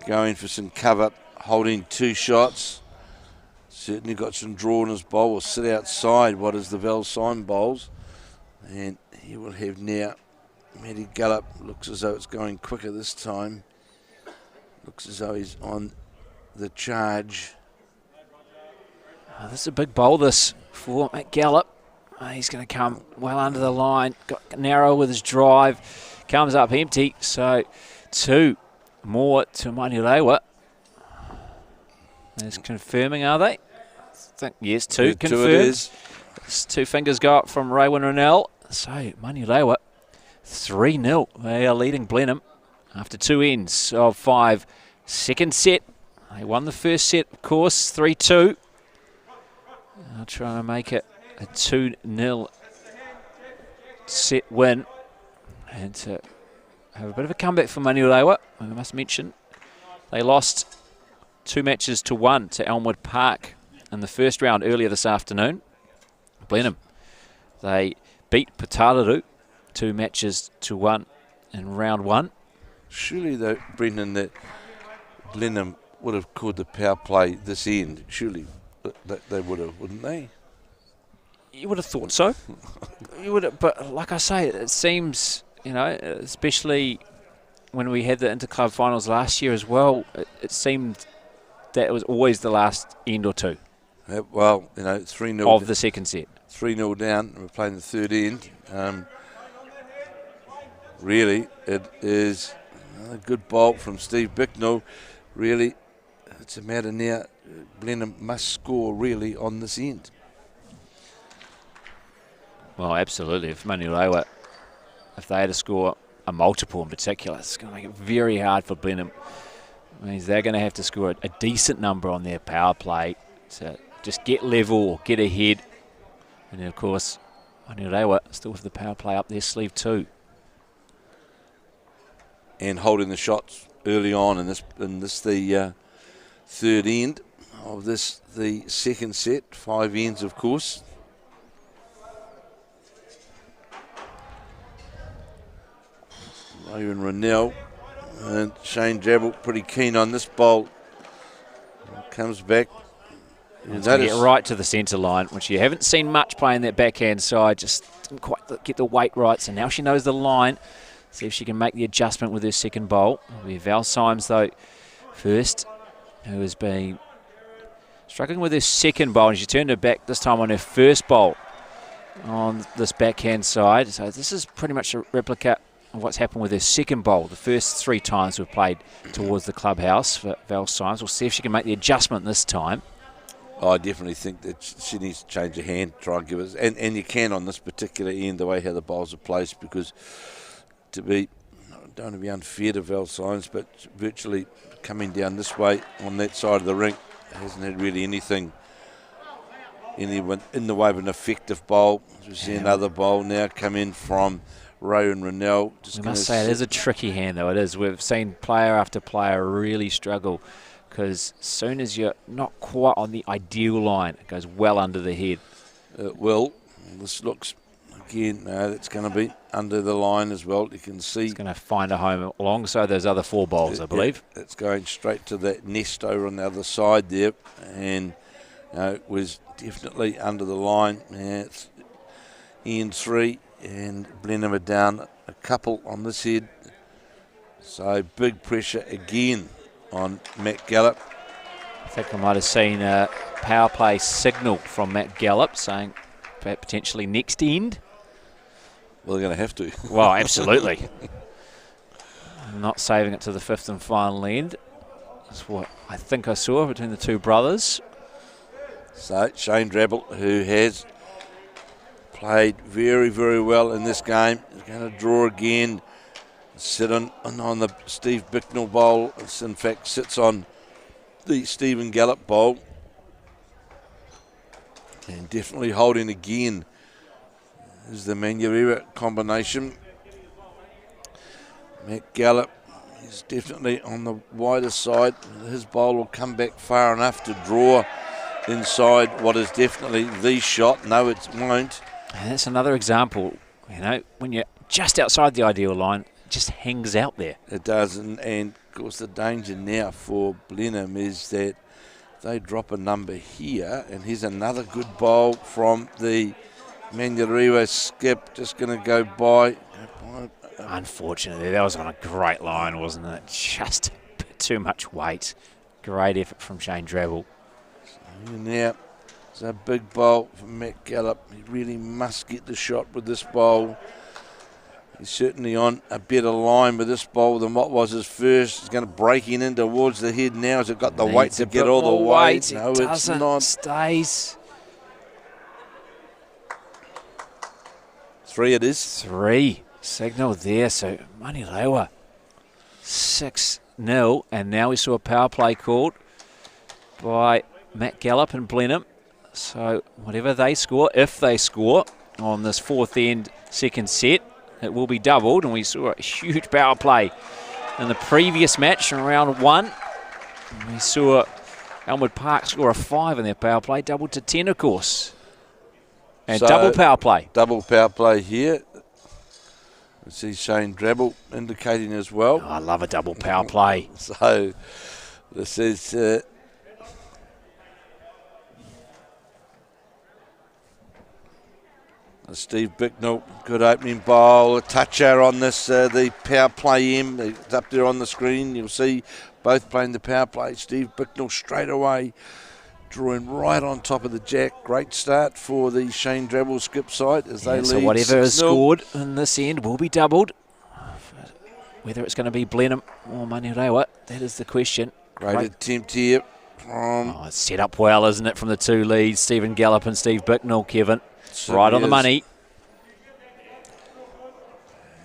going for some cover, holding 2 shots. Certainly got some draw in his bowl. Will sit outside what is the Valsine bowls. And he will have now Matty Gallup. Looks as though it's going quicker this time. Looks as though he's on the charge.
Oh, this is a big bowl, this, for Matt Gallup. He's going to come well under the line. Got narrow with his drive. Comes up empty. So 2 more to Manurewa. Is confirming, are they? I think, yes, 2 confirmed.
2 it is.
2 fingers go up from Rowan Ronell. So Manurewa 3-0. They are leading Blenheim after 2 ends of 5. Second set. They won the first set, of course, 3-2. I'll try to make it a 2-0 set win. And to have a bit of a comeback for Manurewa. I must mention they lost 2 matches to 1 to Elmwood Park in the first round earlier this afternoon. Blenheim, they beat Pataru 2 matches to 1 in round 1.
Surely, though, Brendan, that Blenheim would have called the power play this end. Surely that they would have, wouldn't they?
You would have thought so. You would have, but like I say, it seems, you know, especially when we had the Interclub finals last year as well, it seemed that it was always the last end or 2.
Well, you know, 3-0
of the second set.
3-0 down, and we're playing the third end. Really, it is a good bolt from Steve Bicknell. Really, it's a matter now. Blenheim must score really on this end.
Well, absolutely. If Manurewa, if they had to score a multiple in particular, it's going to make it very hard for Blenheim. It means they're going to have to score a decent number on their power play to just get level or get ahead. And then, of course, Manurewa still with the power play up their sleeve too.
and holding the shots early on in this the third end of this, the second set. 5 ends, of course. Logan Rennell and Shane Drabble pretty keen on this bowl. Comes back.
It's going to get right to the centre line, which you haven't seen much playing that backhand side. Just didn't quite get the weight right. So now she knows the line. See if she can make the adjustment with her second bowl. It'll be Val Symes, though, first, who has been struggling with her second bowl. And she turned her back this time on her first bowl on this backhand side. So this is pretty much a replica of what's happened with her second bowl. The first 3 times we've played towards the clubhouse for Val Symes. We'll see if she can make the adjustment this time.
I definitely think that she needs to change her hand, try and give it, and you can on this particular end, the way how the bowls are placed, because don't want to be unfair to Val Symes, but virtually coming down this way on that side of the rink hasn't had really anything in the way of an effective bowl. We see another bowl now come in from Ray and Rennell.
We must say it is a tricky hand, though. It is. We've seen player after player really struggle, because as soon as you're not quite on the ideal line, it goes well under the head.
Well, this looks, again, that's going to be under the line as well. You can see
it's going to find a home alongside those other 4 bowls, I believe.
It's going straight to that nest over on the other side there, and it was definitely under the line. It's Ian 3 and Blenheim are down a couple on this head. So big pressure again on Matt Gallop.
I think I might have seen a power play signal from Matt Gallop saying potentially next end.
Well, they're going to have to.
Well, absolutely. Not saving it to the 5th and final end. That's what I think I saw between the 2 brothers.
So Shane Drabble, who has played very, very well in this game, is going to draw again. Sit on the Steve Bicknell bowl. It's in fact sits on the Stephen Gallop bowl. And definitely holding again is the Manurewa combination. Matt Gallop is definitely on the wider side. His bowl will come back far enough to draw inside what is definitely the shot. No, it won't.
And that's another example, when you're just outside the ideal line, just hangs out there.
It does, and of course the danger now for Blenheim is that they drop a number here, and here's another good bowl from the Manurewa skip, just going to go by.
Unfortunately, that was on a great line, wasn't it? Just a bit too much weight. Great effort from Shane Drabble.
So now it's a big bowl from Matt Gallop. He really must get the shot with this bowl. He's certainly on a better line with this bowl than what was his first. He's going to break in towards the head now. Has it got the weight to get all the way?
No, it's not. Stays.
3 it is.
3. Signal there. So Manurewa 6-0. And now we saw a power play called by Matt Gallop and Blenheim. So whatever they score, if they score on this 4th end second set, it will be doubled, and we saw a huge power play in the previous match in round 1. We saw Elmwood Park score a 5 in their power play, doubled to 10, of course. And so, double power play.
Double power play here. We see Shane Drabble indicating as well.
Oh, I love a double power play.
So this is Steve Bicknell, good opening bowl, a toucher on this, the power play M. It's up there on the screen. You'll see both playing the power play. Steve Bicknell straight away, drawing right on top of the jack. Great start for the Shane Drabble skip side as they lead.
So whatever is scored in this end will be doubled. Whether it's going to be Blenheim or Manurewa, that is the question.
Great attempt here.
It's set up well, isn't it, from the 2 leads, Stephen Gallop and Steve Bicknell, Kevin. Right on the money.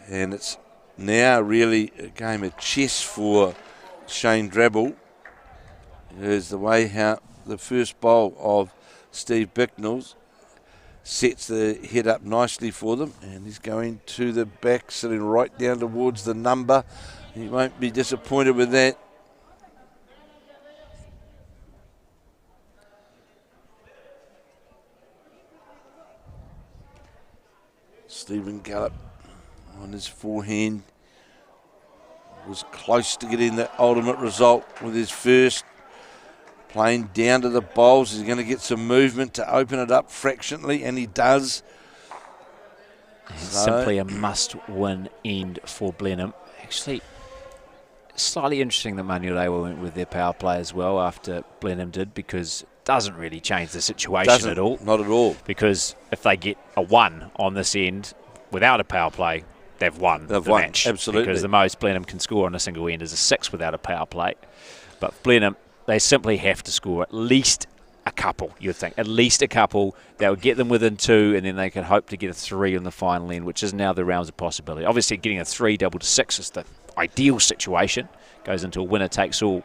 And it's now really a game of chess for Shane Drabble. Here's the way how the first bowl of Steve Bicknell's sets the head up nicely for them. And he's going to the back, sitting right down towards the number. He won't be disappointed with that. Stephen Gallop on his forehand was close to getting the ultimate result with his first. Playing down to the bowls. He's going to get some movement to open it up fractionally, and he does.
Simply a must-win end for Blenheim. Actually, slightly interesting that Manurewa went with their power play as well after Blenheim did, because it doesn't really change the situation at all.
Not at all.
Because if they get a 1 on this end without a power play, they've won the match.
Absolutely.
Because the most Blenheim can score on a single end is a 6 without a power play. But Blenheim, they simply have to score at least a couple, you'd think. At least a couple. That would get them within 2, and then they could hope to get a 3 on the final end, which is now the realms of possibility. Obviously, getting a 3 double to 6 is the ideal situation. Goes into a winner-takes-all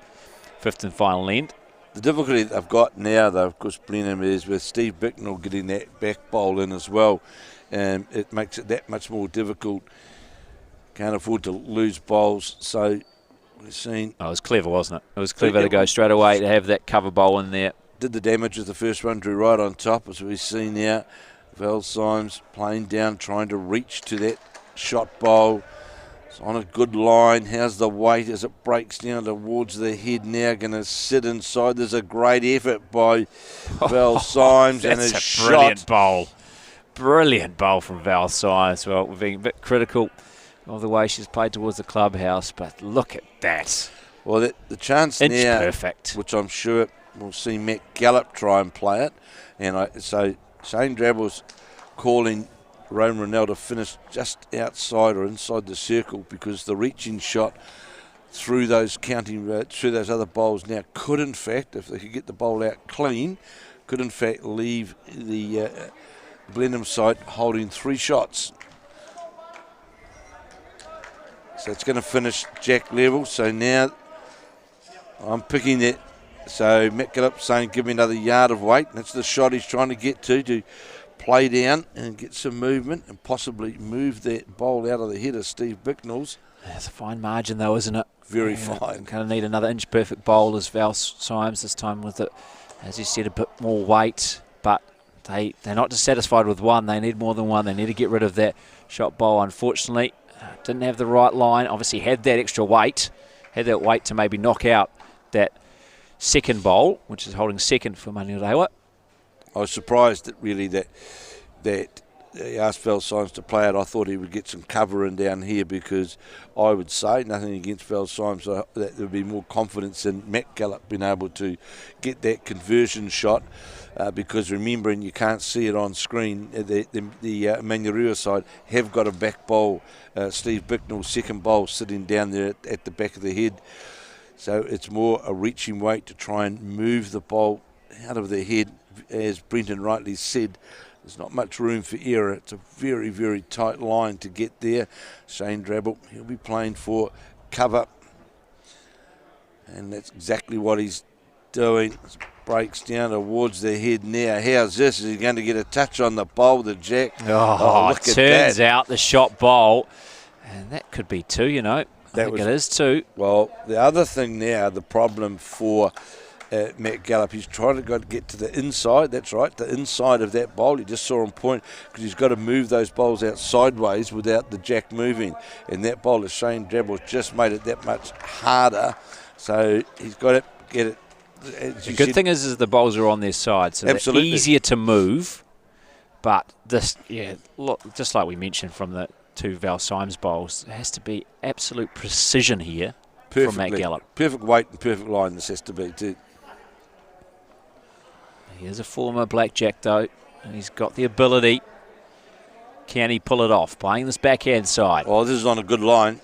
5th and final end.
The difficulty they've got now, though, of course, Blenheim, is with Steve Bicknell getting that back bowl in as well. It makes it that much more difficult. Can't afford to lose bowls, so we've seen.
Oh, it was clever, wasn't it? It was clever to go straight away to have that cover bowl in there.
Did the damage with the first one, drew right on top, as we see now. Val Symes playing down, trying to reach to that shot bowl. It's on a good line. How's the weight as it breaks down towards the head now? Going to sit inside. There's a great effort by Val Symes and his shot.
Brilliant bowl. Brilliant bowl from Val Symes. Well, we're being a bit critical of the way she's played towards the clubhouse, but look at that.
Well, the chance
Inch
now,
perfect.
which I'm sure we'll see Matt Gallop try and play it. And so Shane Drabble's calling Rowan Rennell to finish just outside or inside the circle, because the reaching shot through those through those other bowls now could, in fact, if they could get the bowl out clean, could in fact leave the Blenheim side holding 3 shots. So it's going to finish jack level. So now I'm picking it. So Matt Gallop saying, give me another yard of weight. That's the shot he's trying to get to play down and get some movement and possibly move that bowl out of the head of Steve Bicknell's.
That's a fine margin, though, isn't it?
Very fine.
Kind of need another inch perfect bowl as Val Symes this time with it, as you said, a bit more weight. But they're not dissatisfied with 1. They need more than 1. They need to get rid of that shot bowl. Unfortunately, didn't have the right line. Obviously had that extra weight. Had that weight to maybe knock out that second bowl, which is holding second for Manurewa.
I was surprised that really that he asked Val Symes to play it. I thought he would get some cover in down here, because I would say, nothing against Val Symes, that there would be more confidence in Matt Gallop being able to get that conversion shot, because remembering you can't see it on screen, the Manurewa side have got a back bowl, Steve Bicknell's second bowl sitting down there at the back of the head. So it's more a reaching weight to try and move the bowl out of the head. As Brenton rightly said, there's not much room for error. It's a very, very tight line to get there. Shane Drabble, he'll be playing for cover. And that's exactly what he's doing. Breaks down towards the head now. How's this? Is he going to get a touch on the bowl, the jack?
Oh, look at that. Turns out the shot bowl. And that could be 2, you know. I think it is 2.
Well, the other thing now, the problem for Matt Gallop, he's trying to get to the inside. That's right, the inside of that bowl. You just saw him point, because he's got to move those bowls out sideways without the jack moving. And that bowl of Shane Drabble's just made it that much harder. So he's got to get it.
The good thing is the bowls are on their side, so
absolutely.
They're easier to move. But this, look, just like we mentioned from the 2 Val Symes bowls, there has to be absolute precision here from Matt Gallop.
Perfect weight and perfect line this has to be too.
He is a former blackjack, though, and he's got the ability. Can he pull it off? Playing this backhand side.
Oh, this is on a good line.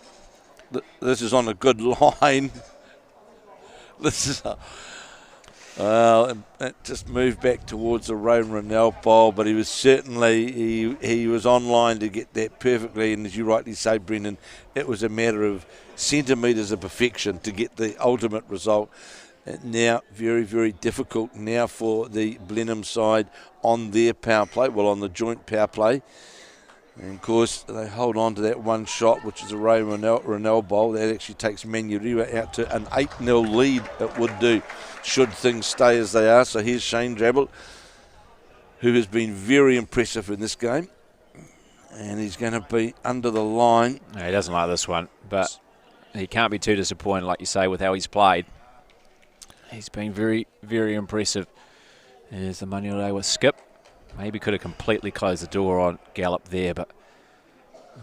This is on a good line. This is well, it just moved back towards the Rowan Rennell bowl, but he was certainly he was on line to get that perfectly. And as you rightly say, Brendan, it was a matter of centimetres of perfection to get the ultimate result. Now, very, very difficult now for the Blenheim side on their power play, well, on the joint power play. And of course, they hold on to that one shot, which is a Ray Ronell bowl. That actually takes Manurewa out to an 8-0 lead. It would do, should things stay as they are. So here's Shane Drabble, who has been very impressive in this game. And he's going to be under the line.
No, he doesn't like this one, but he can't be too disappointed, like you say, with how he's played. He's been very, very impressive. There's the Manurewa skip. Maybe could have completely closed the door on Gallop there, but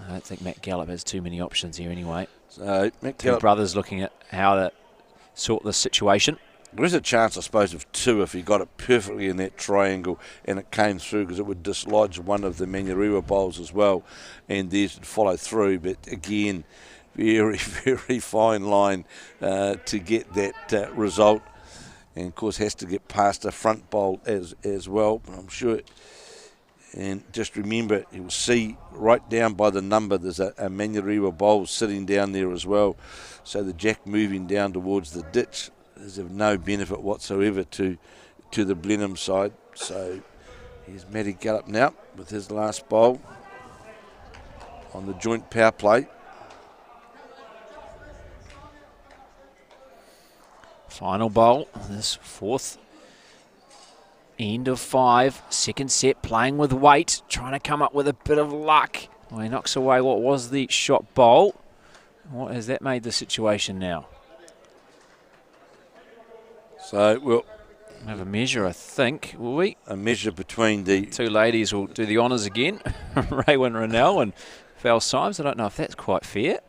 I don't think Matt Gallop has too many options here anyway.
So Matt
Two brothers looking at how to sort this situation.
There is a chance, I suppose, of 2 if he got it perfectly in that triangle and it came through, because it would dislodge one of the Manurewa bowls as well, and these would follow through. But again, very, very fine line to get that result. And, of course, has to get past a front bowl as well. But I'm sure. And just remember, you'll see right down by the number, there's a Manurewa bowl sitting down there as well. So the jack moving down towards the ditch is of no benefit whatsoever to the Blenheim side. So here's Matty Gallop now with his last bowl on the joint power play.
Final bowl, this fourth end of 5. Second set, playing with weight, trying to come up with a bit of luck. Well, he knocks away what was the shot bowl. What has that made the situation now?
So we'll
have a measure, I think, will we?
A measure between the
two ladies will do the honours again. Raywin Ronell and Val Symes. I don't know if that's quite fair.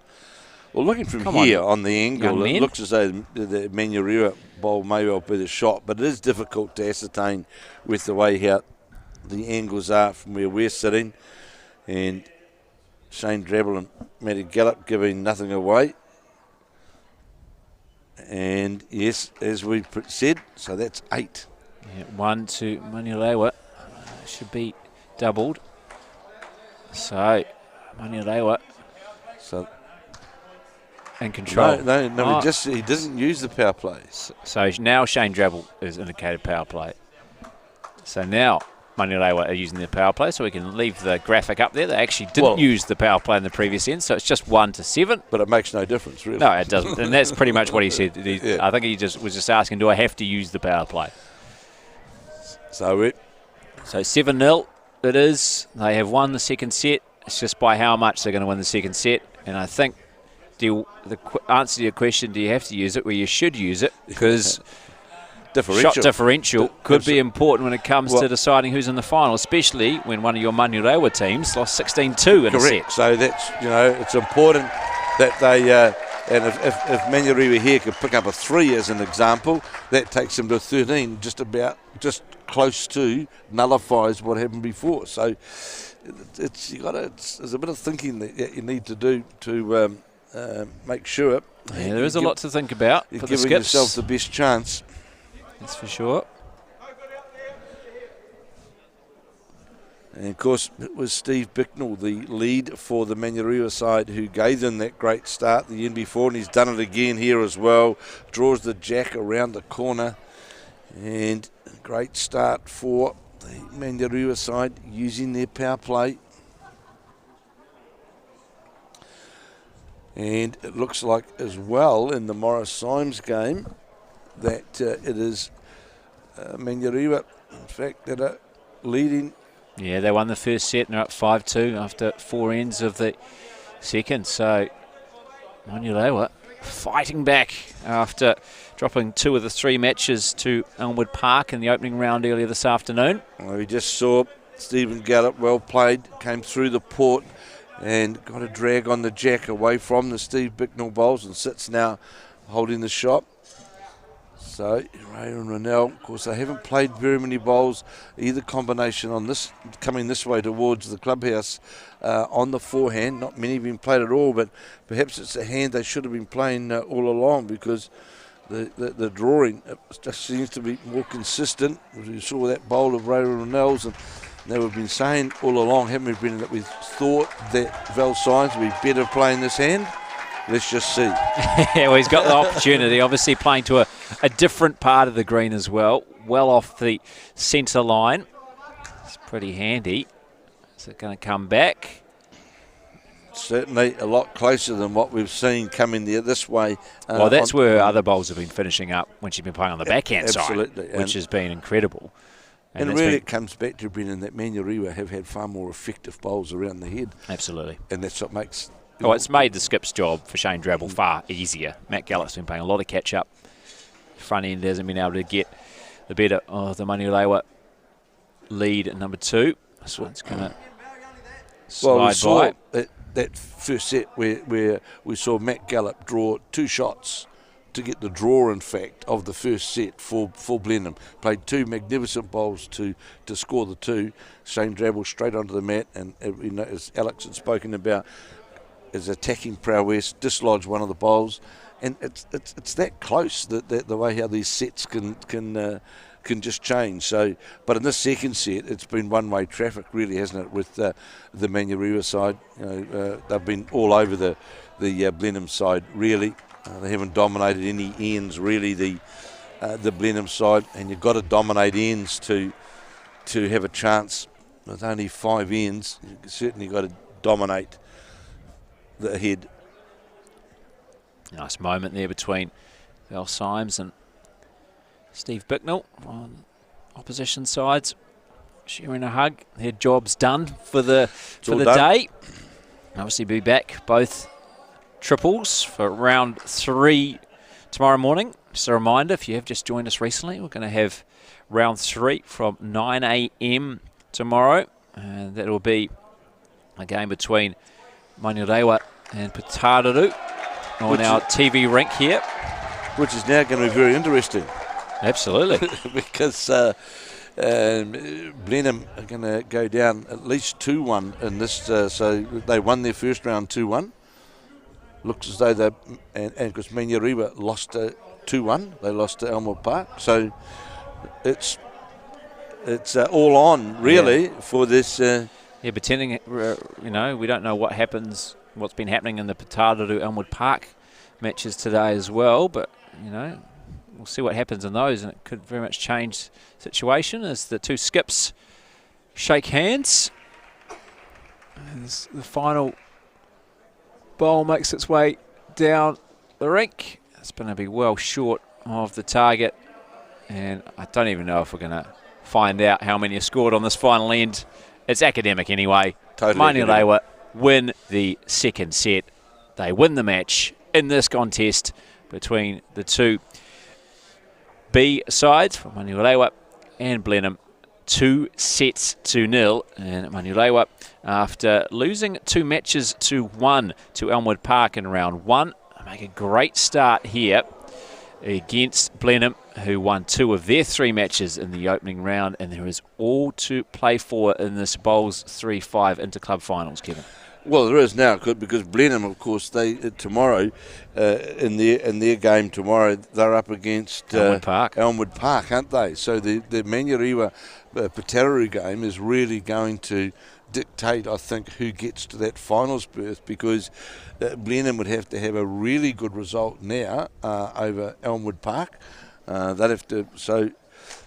Well, looking from here on the angle, it looks as though the Manurewa bowl may well be the shot, but it is difficult to ascertain with the way how the angles are from where we're sitting. And Shane Drabble and Matty Gallop giving nothing away. And yes, as we said, so that's 8.
Yeah, 1 to Manurewa. Should be doubled. So, Manurewa.
So
in control.
No, he doesn't use the power play.
So now Shane Drabble is indicated power play. So now Manurewa are using the power play, so we can leave the graphic up there. They actually didn't use the power play in the previous end, so it's just 1 to 7.
But it makes no difference, really.
No, it doesn't. And that's pretty much what he said. I think he was just asking, do I have to use the power play? So 7-0 it is. They have won the second set. It's just by how much they're going to win the second set. And I think the answer to your question, do you have to use it? Well, you should use it, because shot differential could be important when it comes to deciding who's in the final, especially when one of your Manurewa teams lost 16-2 in a set.
So that's, it's important that they, and if Manurewa here could pick up a 3 as an example, that takes them to 13, just close to nullifies what happened before. So there's a bit of thinking that you need to do to make sure.
Yeah, there is a lot to think about for the skips.
Giving yourself the best chance.
That's for sure.
And of course, it was Steve Bicknell, the lead for the Manurewa side, who gave them that great start the end before, and he's done it again here as well. Draws the jack around the corner, and a great start for the Manurewa side using their power play. And it looks like as well in the Morris Symes game that it is Manurewa, in fact, that are leading.
Yeah, they won the first set and they're up 5-2 after 4 ends of the second. So Manurewa fighting back after dropping 2 of the 3 matches to Elmwood Park in the opening round earlier this afternoon.
Well, we just saw Stephen Gallop, well played, came through the port and got a drag on the jack away from the Steve Bicknell bowls and sits now holding the shot. So Ray and Ronell, of course, they haven't played very many bowls, either combination on this, coming this way towards the clubhouse on the forehand. Not many have been played at all, but perhaps it's a hand they should have been playing all along, because the drawing just seems to be more consistent. We saw that bowl of Ray and Ronell's, and now we've been saying all along, haven't we, Brendan, that we thought that Val Symes would be better playing this hand. Let's just see.
Yeah, well, he's got the opportunity, obviously playing to a different part of the green as well, well off the centre line. It's pretty handy. Is it going to come back?
Certainly a lot closer than what we've seen coming there this way.
Well, that's where other bowls have been finishing up when she's been playing on the backhand side, which has been incredible.
And really it comes back to, Brendan, that Manurewa have had far more effective bowls around the head.
Absolutely.
And that's what makes...
Oh, it's made the skip's job for Shane Drabble far easier. Matt Gallup's been playing a lot of catch-up. Front end hasn't been able to get the better of the Manurewa lead at number 2. This one's going to slide by.
That first set where we saw Matt Gallup draw 2 shots to get the draw, in fact, of the first set for Blenheim. Played 2 magnificent bowls to score the 2. Shane Drabble straight onto the mat, and as Alex had spoken about, his attacking prowess dislodged one of the bowls, and it's that close that the way how these sets can just change. So, but in this second set, it's been one-way traffic, really, hasn't it? With the Manurewa side, they've been all over the Blenheim side, really. They haven't dominated any ends, really, the Blenheim side, and you've got to dominate ends to have a chance. With only 5 ends, you've certainly got to dominate the head.
Nice moment there between Val Symes and Steve Bicknell on opposition sides, sharing a hug. Their job's done for the day. Obviously, be back both triples for round 3 tomorrow morning. Just a reminder, if you have just joined us recently, we're going to have round 3 from 9 a.m. tomorrow, and that will be a game between Manurewa and Pataru on our TV rink here.
Which is now going to be very interesting.
Absolutely.
Because Blenheim are going to go down at least 2-1 in this. So they won their first round 2-1. Looks as though they, and because Manurewa lost 2-1, they lost to Elmwood Park. So it's all on, really, for this.
Yeah, pretending, we don't know what's been happening in the Pataru Elmwood Park matches today as well, but, we'll see what happens in those, and it could very much change the situation as the 2 skips shake hands. And the final bowl makes its way down the rink. It's going to be well short of the target, and I don't even know if we're going to find out how many are scored on this final end. It's academic anyway.
Totally.
Manurewa win the second set. They win the match in this contest between the 2 B sides from Manurewa and Blenheim. 2-0, and Manurewa, after losing 2 matches to 1 to Elmwood Park in round 1, make a great start here against Blenheim, who won 2 of their 3 matches in the opening round, and there is all to play for in this Bowls3Five Interclub finals, Kevin.
Well, there is now, because Blenheim, of course, they tomorrow in their game tomorrow, they're up against Elmwood Park, aren't they? So the Manurewa Pataru game is really going to dictate, I think, who gets to that finals berth, because Blenheim would have to have a really good result now over Elmwood Park. They'd have to. So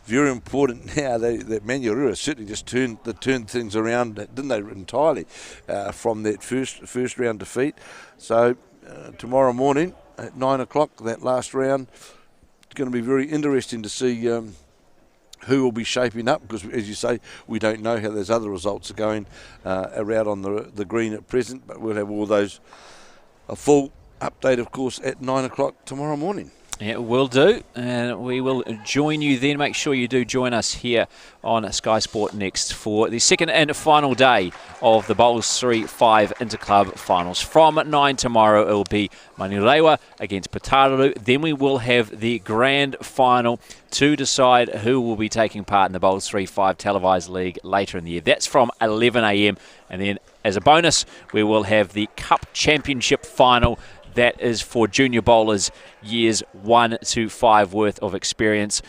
very important now that Manurewa certainly just turned things around, didn't they, entirely from that first round defeat. So tomorrow morning at 9 o'clock, that last round, it's going to be very interesting to see who will be shaping up, because, as you say, we don't know how those other results are going around on the green at present, but we'll have all those, a full update, of course, at 9 o'clock tomorrow morning.
Yeah, will do, and we will join you then. Make sure you do join us here on Sky Sport Next for the second and final day of the Bowls3Five Interclub finals. From 9 tomorrow, it will be Manurewa against Pataru. Then we will have the grand final to decide who will be taking part in the Bowls3Five televised league later in the year. That's from 11 a.m. And then, as a bonus, we will have the Cup Championship final. That is for junior bowlers, years 1 to 5 worth of experience,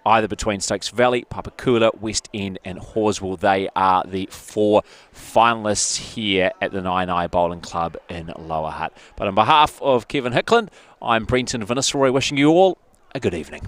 either between Stokes Valley, Papakula, West End and Horswell. They are the 4 finalists here at the 9i Bowling Club in Lower Hutt. But on behalf of Kevin Hickland, I'm Brenton Vinasroy, wishing you all a good evening.